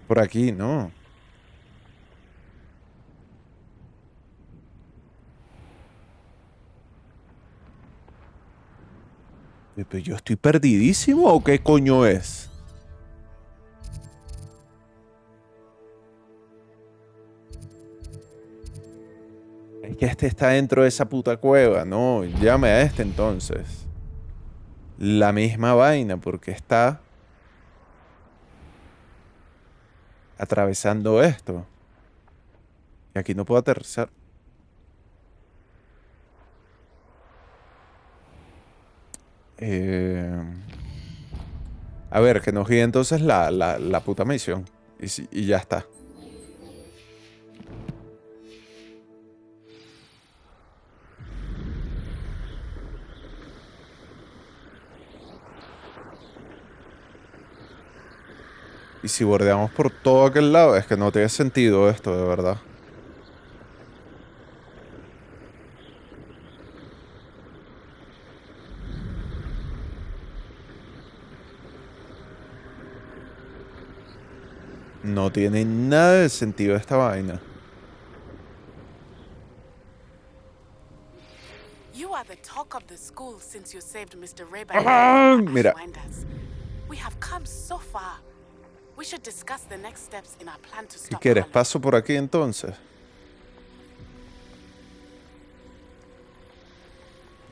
Por aquí, no. ¿Pero yo estoy perdidísimo o qué coño es? Es que este está dentro de esa puta cueva. No, llame a este entonces. La misma vaina, porque está atravesando esto. Y aquí no puedo aterrizar. A ver, que nos guíe entonces la puta misión. Y ya está. Y si bordeamos por todo aquel lado, es que no tiene sentido esto, de verdad. No tiene nada de sentido esta vaina. You are the talk of the school since you saved Mr. Raeburn. Mira. We have come so far. We should discuss the next steps in our plan to ¿Qué stop quieres? Harlan. ¿Paso por aquí entonces?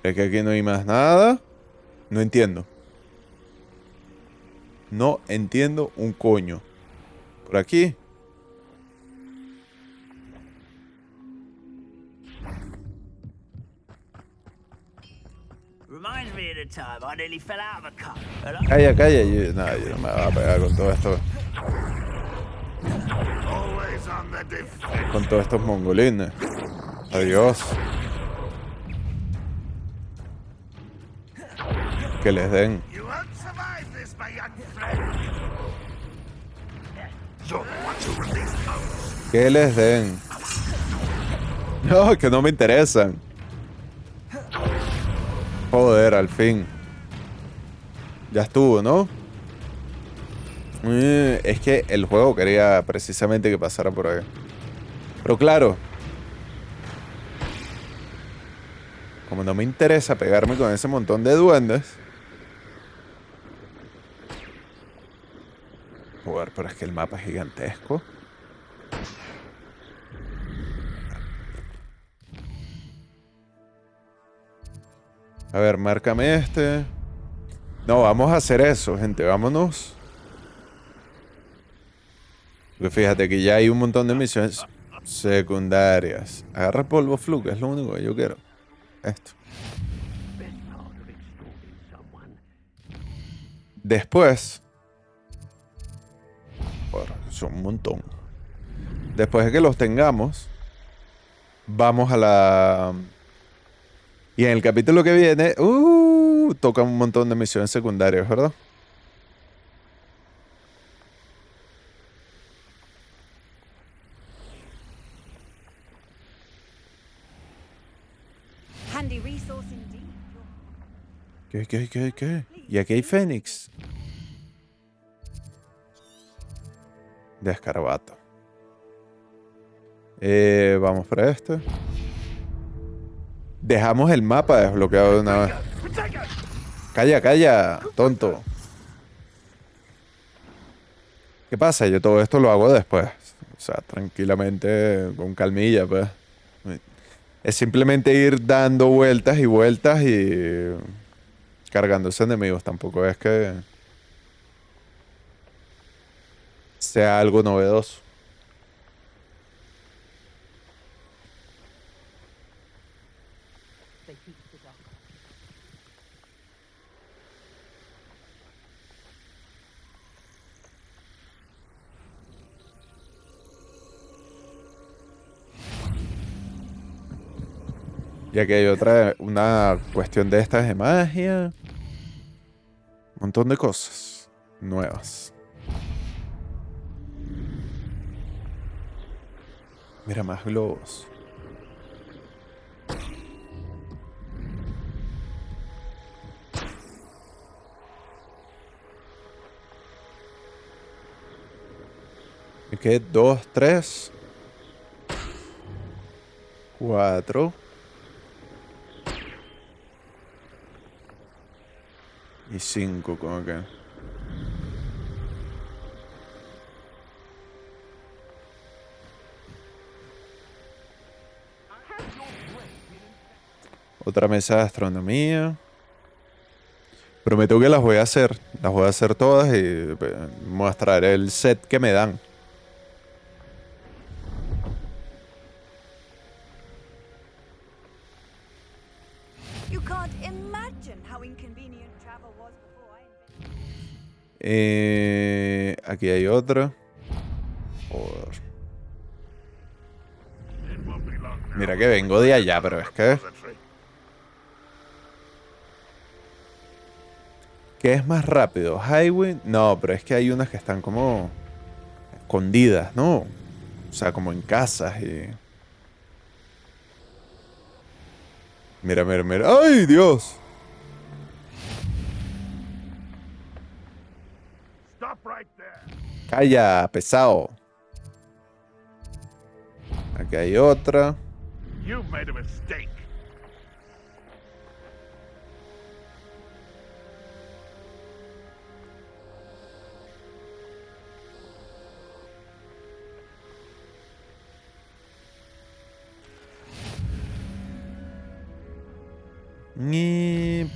¿Es que aquí no hay más nada? No entiendo. No entiendo un coño. ¿Por aquí? Reminds me of the time I nearly fell out of a car. Calla, calla. Yo no me voy a pegar con todo esto. Always on the defense. Con todos estos mongolines. Adiós. Que les den. You won't survive this, my young friend. You're the one who released those. Que les den. No, que no me interesan. Joder, al fin. Ya estuvo, ¿no? Es que el juego quería precisamente que pasara por ahí. Pero claro, como no me interesa pegarme con ese montón de duendes. Joder, pero es que el mapa es gigantesco. A ver, márcame este. No, vamos a hacer eso, gente. Vámonos. Porque fíjate que ya hay un montón de misiones secundarias. Agarra polvo fluke, es lo único que yo quiero. Esto. Después. Joder, son un montón. Después de que los tengamos, vamos a la... Y en el capítulo que viene, toca un montón de misiones secundarias, ¿verdad? Handy resource indeed. ¿Qué? Y aquí hay Fénix. De escarabato. Vamos para este. Dejamos el mapa desbloqueado de una vez. Calla, calla, tonto. ¿Qué pasa? Yo todo esto lo hago después. O sea, tranquilamente, con calmilla, pues. Es simplemente ir dando vueltas y vueltas y cargándose enemigos. Tampoco es que sea algo novedoso. Y aquí hay una cuestión de estas de magia. Un montón de cosas nuevas. Mira, más globos. ¿Y qué? 2, 3, 4. Y 5, como que. Otra mesa de astronomía. Prometo que las voy a hacer. Las voy a hacer todas y mostraré el set que me dan. You can't imagine how inconvenient travel was before Aquí hay otra. Joder. Mira que vengo de allá, pero es que... ¿Qué es más rápido? ¿Highway? No, pero es que hay unas que están como escondidas, ¿no? O sea, como en casas y... Mira, mira, mira. ¡Ay, Dios! Calla, pesado. Aquí hay otra. You've made a mistake.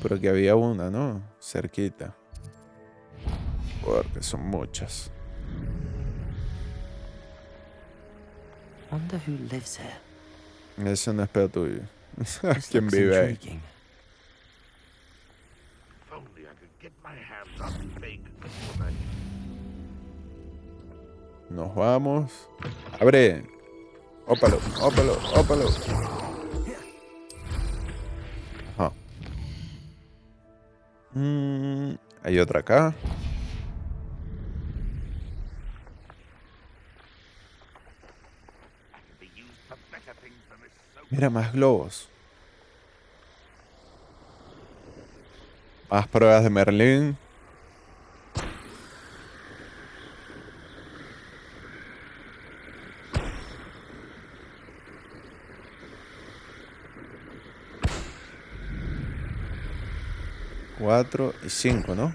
Pero aquí había una, ¿no? Cerquita. Porque son muchas. Wonder who lives here. Ese no es pedo tuyo. This ¿Quién looks vive ahí? intriguing. If only I could get my hands on big information. Nos vamos. ¡Abre! ¡Ópalo! ¡Ópalo! ¡Ópalo! Ajá. Hay otra acá. Mira, más globos. Más pruebas de Merlín. Cuatro y 5, ¿no?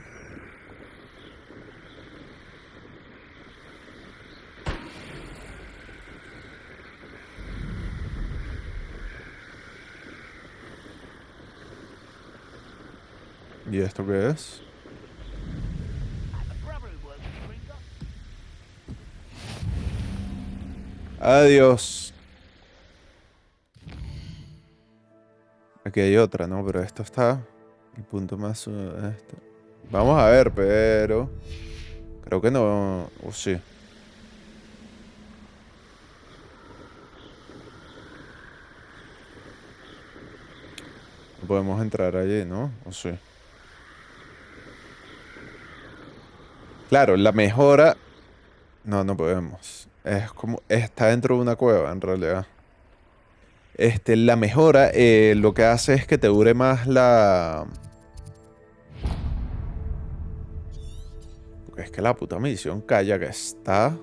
¿Y esto qué es? Adiós. Aquí hay otra, ¿no? Pero esto está... El punto más... Esto. Vamos a ver, pero... Creo que no... O sí. No podemos entrar allí, ¿no? O sí. Claro, la mejora... No, no podemos. Es como... Está dentro de una cueva, en realidad. La mejora lo que hace es que te dure más la... Porque es que la puta misión calla que está...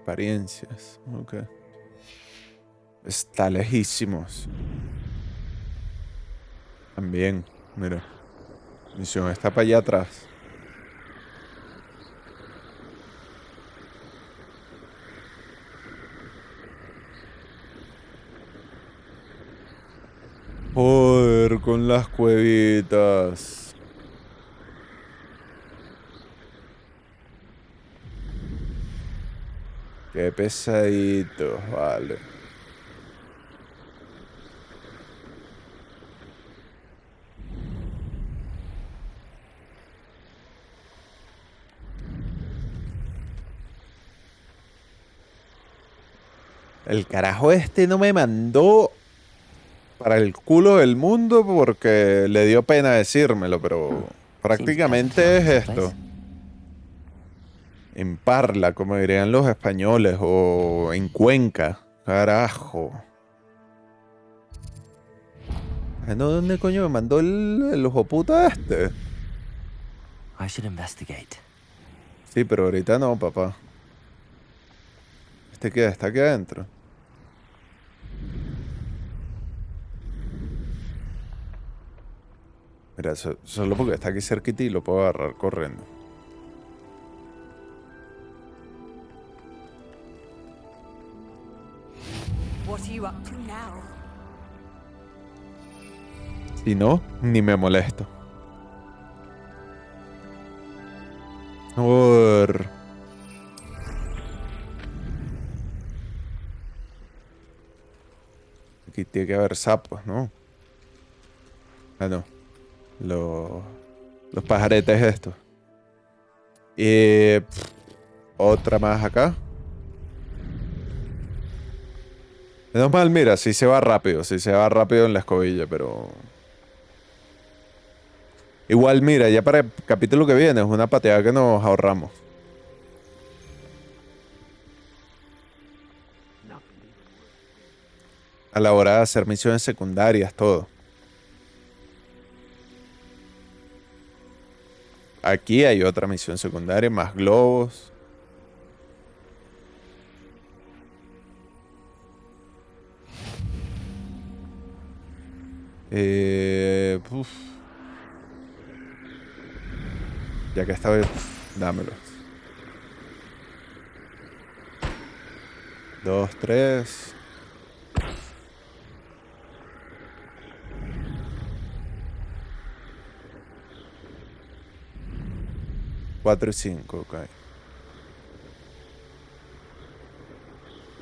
Experiencias. Ok. Está lejísimos. También, mira. Misión está para allá atrás. Joder, con las cuevitas. Qué pesaditos, vale. El carajo este no me mandó para el culo del mundo porque le dio pena decírmelo, pero prácticamente es esto. En Parla, como dirían los españoles, o en Cuenca. Carajo. ¿No? ¿Dónde coño me mandó el ojo puta este? I should investigate. Sí, pero ahorita no, papá. Este queda, está aquí adentro. Mira, solo porque está aquí cerquita y lo puedo agarrar corriendo. What are you up to now? Si no, ni me molesto. Aquí tiene que haber sapos, ¿no? Ah, no. Los pajaretes estos. Otra más acá. Menos mal, mira, sí se va rápido. Sí se va rápido en la escobilla, pero... Igual, mira, ya para el capítulo que viene es una pateada que nos ahorramos. A la hora de hacer misiones secundarias, todo. Aquí hay otra misión secundaria, más globos. Ya que esta vez, dámelos. 2, 3. Cuatro y 5, ok.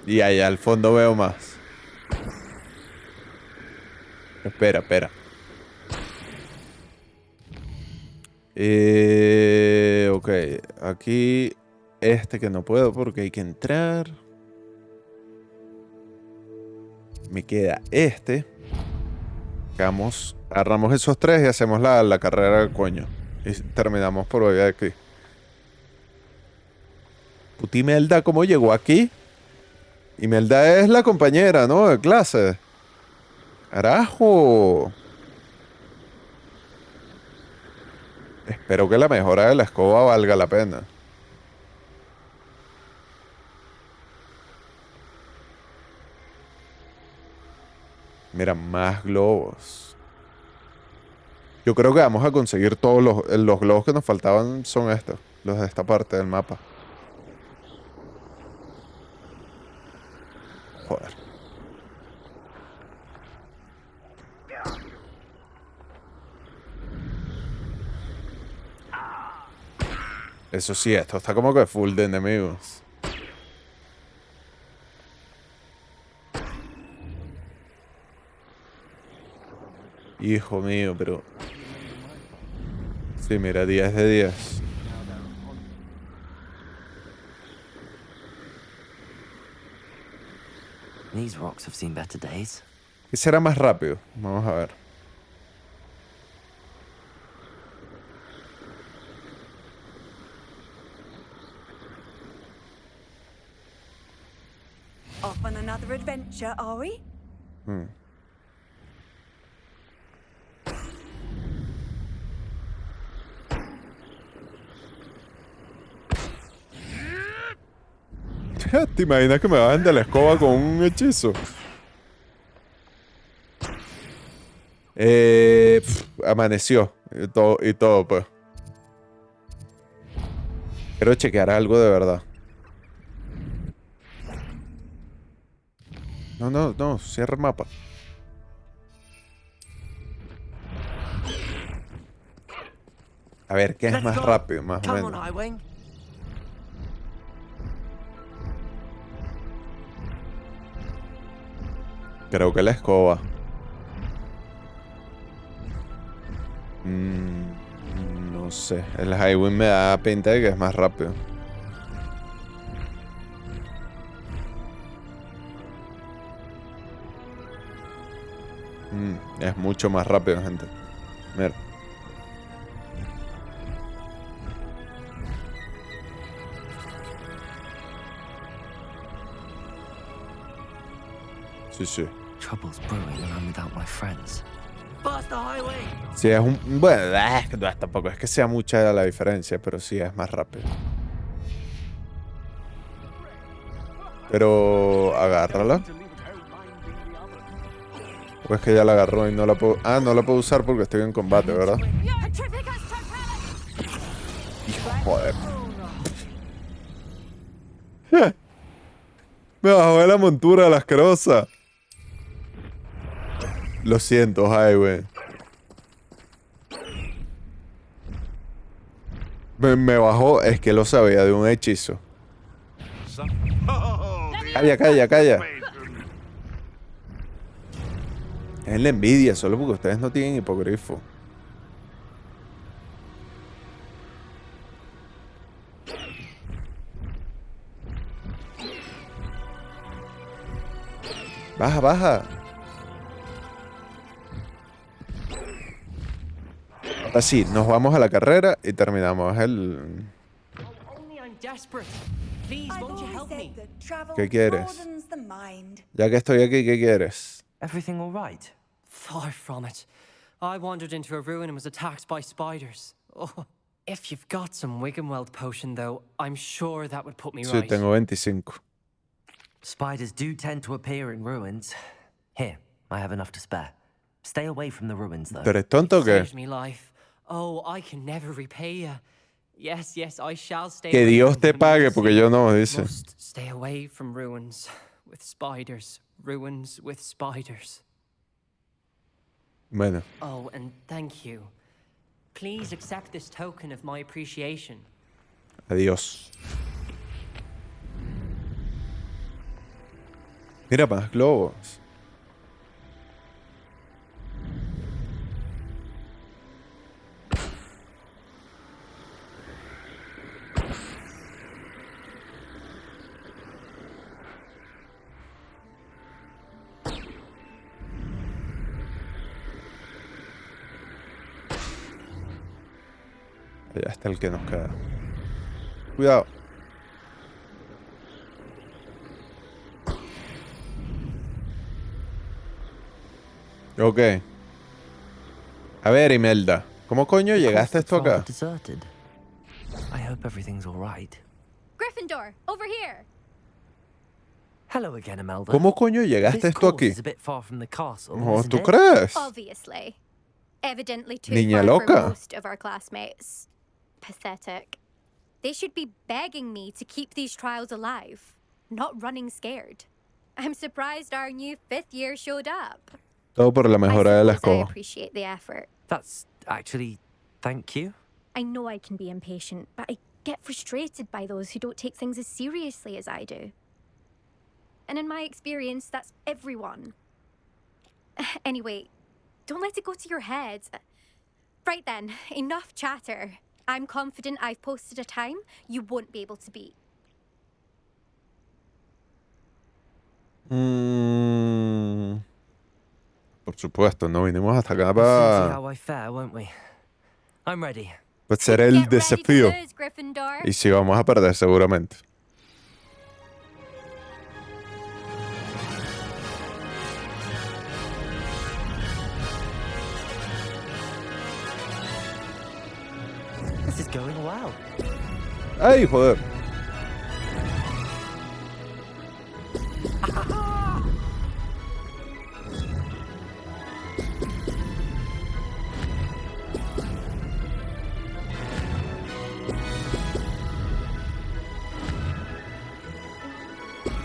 Y allá al fondo veo más. Espera. Ok, aquí este que no puedo porque hay que entrar. Me queda este. Agarramos esos 3 y hacemos la carrera del coño. Y terminamos por hoy aquí. Puti Imelda, ¿cómo llegó aquí? Imelda es la compañera, ¿no? De clase. Carajo. Espero que la mejora de la escoba valga la pena. Mira, más globos. Yo creo que vamos a conseguir todos los globos que nos faltaban son estos. Los de esta parte del mapa. Joder. Eso sí, esto está como que full de enemigos. Hijo mío, pero... Sí, mira, 10 de 10. These rocks have seen better days. ¿Qué será más rápido? Vamos a ver. Off on another adventure, are we? ¿Te imaginas que me bajen de la escoba con un hechizo? Amaneció y todo, pues. Quiero chequear algo de verdad. No, cierra el mapa. A ver, ¿qué es más rápido, más o menos? Creo que la escoba. No sé. El highway me da pinta de que es más rápido. Es mucho más rápido, gente. Mira. Sí. Trouble's brewing and I'm without my friends. Sí, es un... Bueno, tampoco es que sea mucha la diferencia, pero sí es más rápido. Pero... agárrala. Pues que ya la agarró y no la puedo... Ah, no la puedo usar porque estoy en combate, ¿verdad? Joder. Me bajó de la montura la asquerosa. Lo siento, Highway. Me bajó, es que lo sabía de un hechizo. Calla. Es la envidia, solo porque ustedes no tienen hipogrifo. Baja. Así, nos vamos a la carrera y terminamos el... ¿Qué quieres? Ya que estoy aquí, ¿qué quieres? Everything all right? Far from it. I wandered into a ruin and was attacked by spiders. Oh. If you've got some Wiggenweld potion, though, I'm sure that would put me Sí, right. tengo 25. Spiders do tend to appear in ruins. Here, I have enough to spare. Stay away from the ruins, though. ¿Tú eres tonto o qué? Saved me life. Oh, I can never repay you. Yes, I shall stay Que away Dios from te them. pague, porque yo no, dice. Must stay away from ruins with spiders. Ruins with spiders. Bueno. Oh, and thank you. Please accept this token of my appreciation. Adiós. Mira, más globos. Allá está el que nos queda. Cuidado. Ok. A ver, Imelda. ¿Cómo coño llegaste esto acá? Deserted. I hope everything's all right. Gryffindor, over here. Hello again, Imelda. ¿Cómo coño llegaste esto aquí? Is a bit far from the castle, Oh, isn't ¿tú it? crees? Obviously. Evidently too Niña far loca. for most of our classmates. Pathetic. They should be begging me to keep these trials alive, not running scared. I'm surprised our new 5th year showed up. Todo por la mejora de la I escoba. appreciate the effort. That's actually... thank you. I know I can be impatient, but I get frustrated by those who don't take things as seriously as I do. And in my experience, that's everyone. Anyway, don't let it go to your head. Right then, enough chatter. I'm confident I've posted a time you won't be able to beat. Por supuesto, no vinimos hasta acá We'll soon see para how I fare, won't we? I'm ready. hacer el desafío. Y si vamos a perder, seguramente. This is going well. ¡Ay, joder!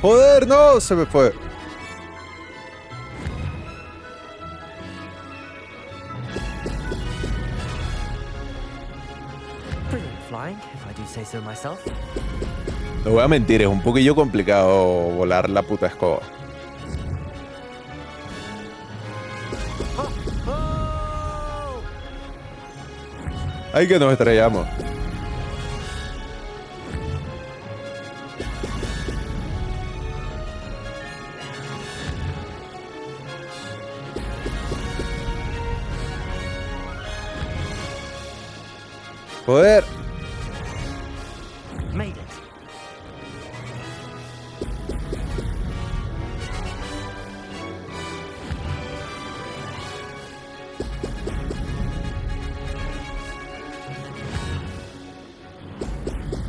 ¡Joder, no! Se me fue. Brilliant flying, if I do say so myself. No voy a mentir, es un poquillo complicado volar la puta escoba. ¡Ay, que nos estrellamos! Joder. Made it.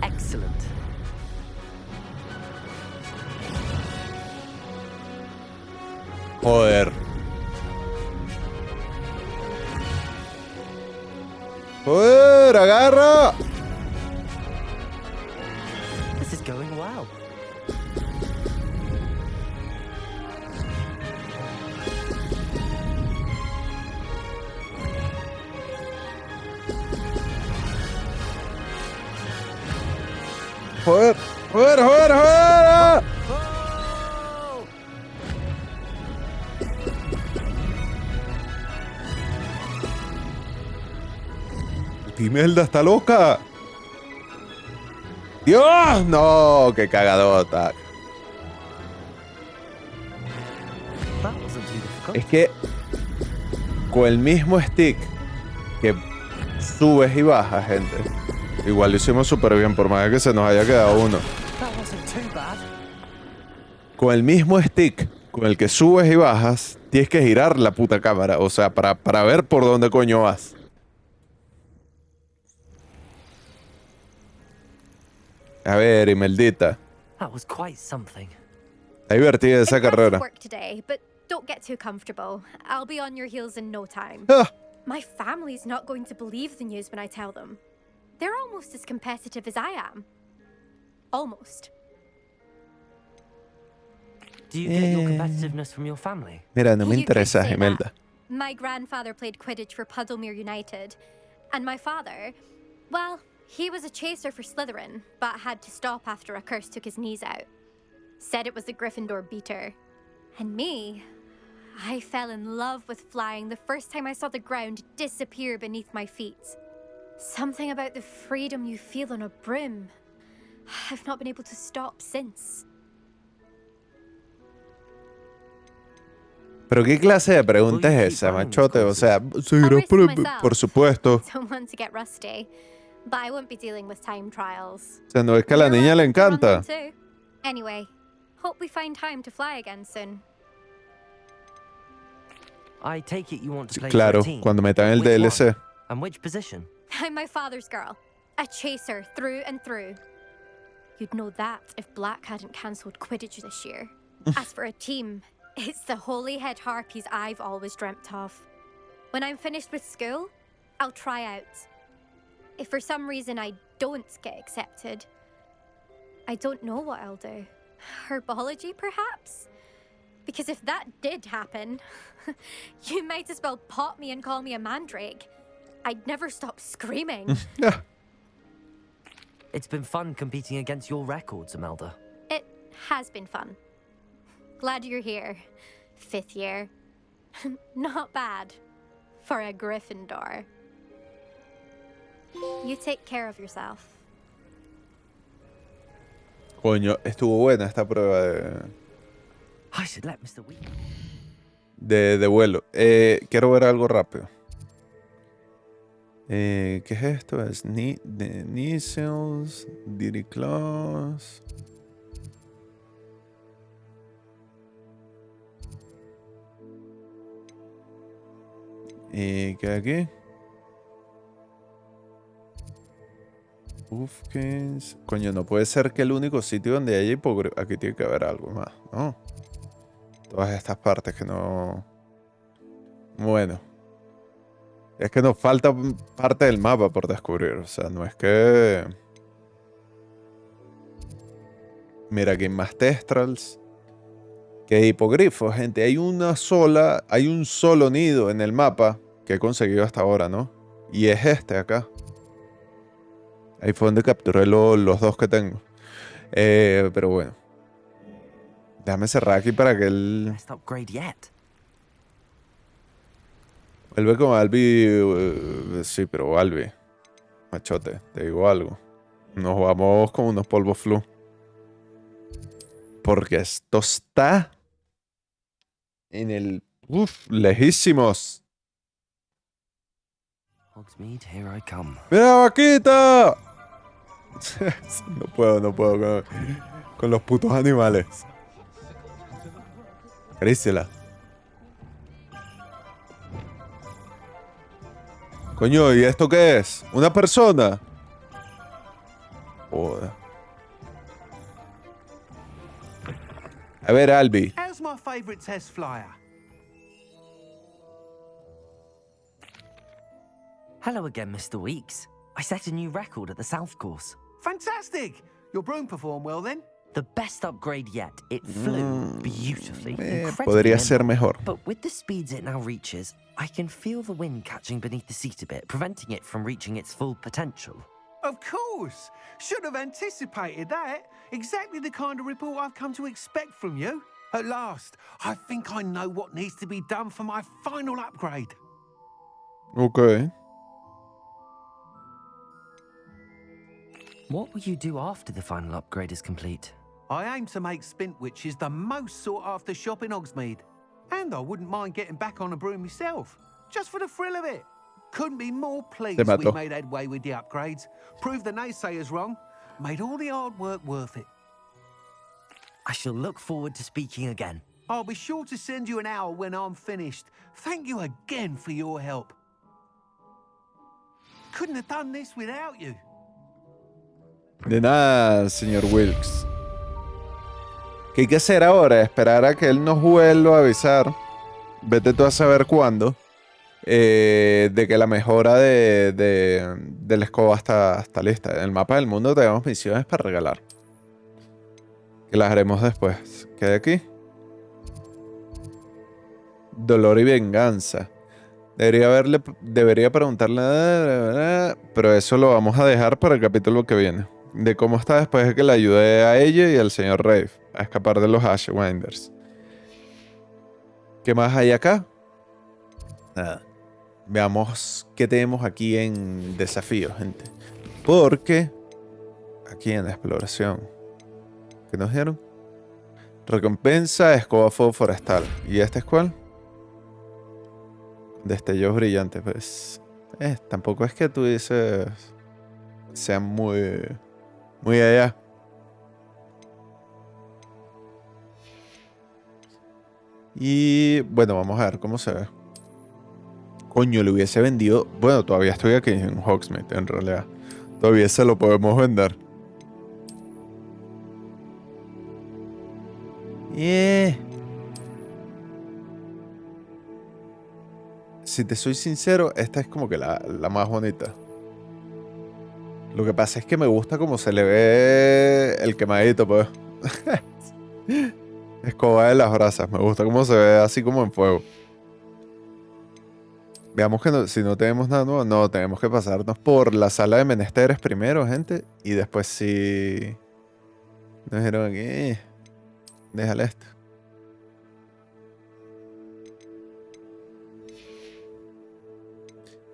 Excellent. Joder. Joder, agarra. This is going well. Joder, joder, joder, joder. Imelda está loca. Dios, no, qué cagadota. That wasn't too difficult. Es que con el mismo stick que subes y bajas, gente. Igual lo hicimos súper bien, por más que se nos haya quedado uno. That wasn't too bad. Con el mismo stick con el que subes y bajas, tienes que girar la puta cámara. O sea, para ver por dónde coño vas. A ver, Imeldita. That was quite something. Está divertida esa carrera. Work today, but don't get too comfortable. I'll be on your heels in no time. My family's not going to believe the news when I tell them. They're almost as competitive as I am. Almost. Do you get your competitiveness from your family? Mira, no me You could interesa, say Imelda. that. My grandfather played Quidditch for Puddlemere United. And my father, well, he was a chaser for Slytherin, but had to stop after a curse took his knees out. Said it was the Gryffindor beater. And me, I fell in love with flying the first time I saw the ground disappear beneath my feet. Something about the freedom you feel on a broom. I've not been able to stop since. Pero qué clase de pregunta es esa, machote. O sea, seguirás por supuesto. Don't want to get rusty, but I won't be dealing with time trials. O sea, no es que a la niña le encanta. Too. Anyway, hope we find time to fly again soon. I take it you want to play Claro, for a team. cuando metan el Which one? DLC. And which position? I'm my father's girl, a chaser through and through. You'd know that if Black hadn't cancelled Quidditch this year. As for a team, it's the holy-head harpies I've always dreamt of. When I'm finished with school, I'll try out. If for some reason I don't get accepted, I don't know what I'll do. Herbology, perhaps? Because if that did happen, you might as well pop me and call me a mandrake. I'd never stop screaming. It's been fun competing against your records, Imelda. It has been fun. Glad you're here. 5th year. Not bad. For a Gryffindor. You take care of yourself. Coño, estuvo buena esta prueba I should let Mr. Wheat. de vuelo. Quiero ver algo rápido. ¿Qué es esto? Es Nissels, Diddy Claus. ¿Y qué hay aquí? Ufkins. Coño, no puede ser que el único sitio donde haya hipogrifo. Aquí tiene que haber algo más, ¿no? Todas estas partes que no. Bueno. Es que nos falta parte del mapa por descubrir. O sea, no es que. Mira, aquí hay más testrals. Que hipogrifos, gente. Hay un solo nido en el mapa que he conseguido hasta ahora, ¿no? Y es este acá. Ahí fue donde capturé los dos que tengo. Pero bueno. Déjame cerrar aquí para que él... Best upgrade yet. Vuelve con Albi. Sí, pero Albi. Machote, te digo algo. Nos vamos con unos polvos flu. Porque esto está en el... Uf, lejísimos. Hogsmeade, here I come. ¡Mira, vaquita! No puedo con los putos animales. Acaríciala. Coño, ¿y esto qué es? ¿Una persona? Joder. A ver, Albi. How's my favourite test flyer? Hello again, Mr. Weeks. I set a new record at the South Course. Fantastic! Your broom performed well then? The best upgrade yet. It flew beautifully. Podría ser mejor. But with the speeds it now reaches, I can feel the wind catching beneath the seat a bit, preventing it from reaching its full potential. Of course! Should have anticipated that. Exactly the kind of report I've come to expect from you. At last, I think I know what needs to be done for my final upgrade. Okay. What will you do after the final upgrade is complete? I aim to make Spintwitches the most sought-after shop in Hogsmeade. And I wouldn't mind getting back on a broom myself, just for the thrill of it. Couldn't be more pleased we made headway with the upgrades. Proved the naysayers wrong. Made all the hard work worth it. I shall look forward to speaking again. I'll be sure to send you an owl when I'm finished. Thank you again for your help. Couldn't have done this without you. De nada, señor Wilkes. ¿Qué hay que hacer ahora? Esperar a que él nos vuelva a avisar. Vete tú a saber cuándo. De que la mejora de la escoba está lista. En el mapa del mundo tenemos misiones para regalar. Que las haremos después. ¿Qué hay aquí? Dolor y venganza. Debería preguntarle. Pero eso lo vamos a dejar para el capítulo que viene. De cómo está después de que le ayudé a ella y al señor Rafe a escapar de los Ashwinders. ¿Qué más hay acá? Nada. Veamos qué tenemos aquí en desafío, gente. Porque aquí en la exploración, ¿qué nos dieron? Recompensa, escoba fuego forestal. ¿Y este es cuál? Destellos brillantes, pues. Tampoco es que tú dices sean muy allá. Y bueno, vamos a ver cómo se ve. Coño, le hubiese vendido. Bueno, todavía estoy aquí en Hogsmeade, en realidad. Todavía se lo podemos vender. Si te soy sincero, esta es como que la más bonita. Lo que pasa es que me gusta cómo se le ve el quemadito, pues. Escoba de las brasas. Me gusta cómo se ve así como en fuego. Veamos que si no tenemos nada nuevo, no, tenemos que pasarnos por la sala de menesteres primero, gente. Y después sí... Nos dijeron aquí... Déjale esto.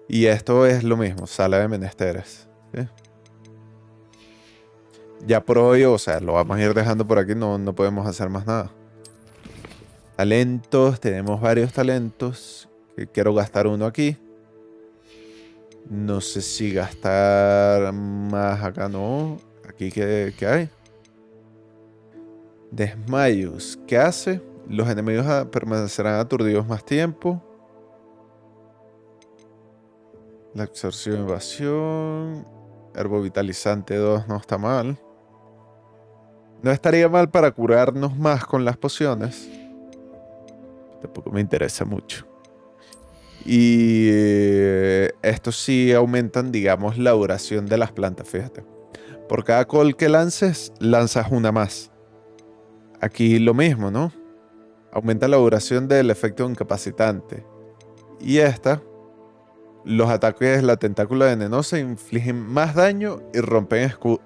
Y esto es lo mismo, sala de menesteres. ¿Sí? Ya por hoy, o sea, lo vamos a ir dejando por aquí, no podemos hacer más nada. Talentos, tenemos varios talentos. Que quiero gastar uno aquí. No sé si gastar más acá, no. Aquí, ¿qué hay? Desmayos. ¿Qué hace? Los enemigos permanecerán aturdidos más tiempo. La absorción, invasión. Herbovitalizante 2 no está mal. No estaría mal para curarnos más con las pociones. Tampoco me interesa mucho. Y estos sí aumentan, digamos, la duración de las plantas, fíjate. Por cada col que lances, lanzas una más. Aquí lo mismo, ¿no? Aumenta la duración del efecto incapacitante. Y esta, los ataques de la tentácula venenosa infligen más daño y rompen escudo.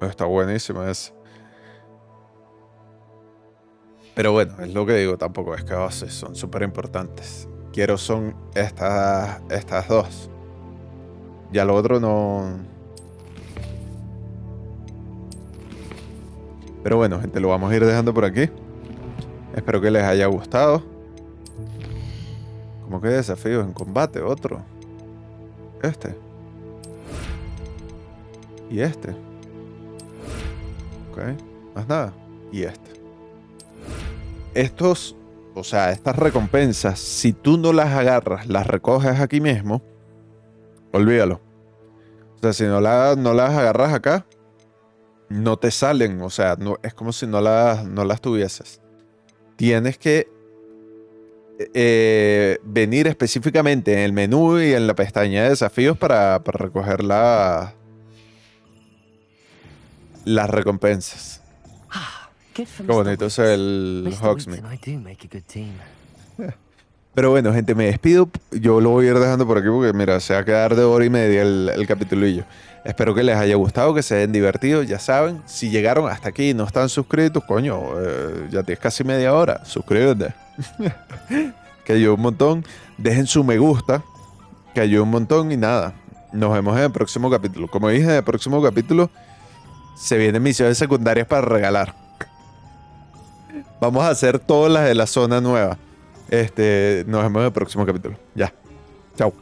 Está buenísimo eso. Pero bueno, es lo que digo, tampoco es que son súper importantes. Quiero son estas dos. Ya lo otro no... Pero bueno, gente, lo vamos a ir dejando por aquí. Espero que les haya gustado. ¿Cómo que desafíos en combate? Otro. Este. Y este. Ok. Más nada. Y este. Estos, o sea, estas recompensas, si tú no las agarras, las recoges aquí mismo, olvídalo. O sea, si no las agarras acá, no te salen. O sea, no, es como si no las tuvieses. Tienes que venir específicamente en el menú y en la pestaña de desafíos para recoger las recompensas. Qué bonito es el Hogsmeade. Pero bueno, gente, me despido. Yo lo voy a ir dejando por aquí porque, mira, se va a quedar de hora y media el capitulillo. Espero que les haya gustado, que se hayan divertido. Ya saben, si llegaron hasta aquí y no están suscritos, coño, ya tienes casi media hora. Suscríbete. Que ayuda un montón. Dejen su me gusta, que ayuda un montón. Y nada, nos vemos en el próximo capítulo. Como dije, en el próximo capítulo se vienen misiones secundarias para regalar. Vamos a hacer todas las de la zona nueva. Nos vemos en el próximo capítulo. Ya. Chao.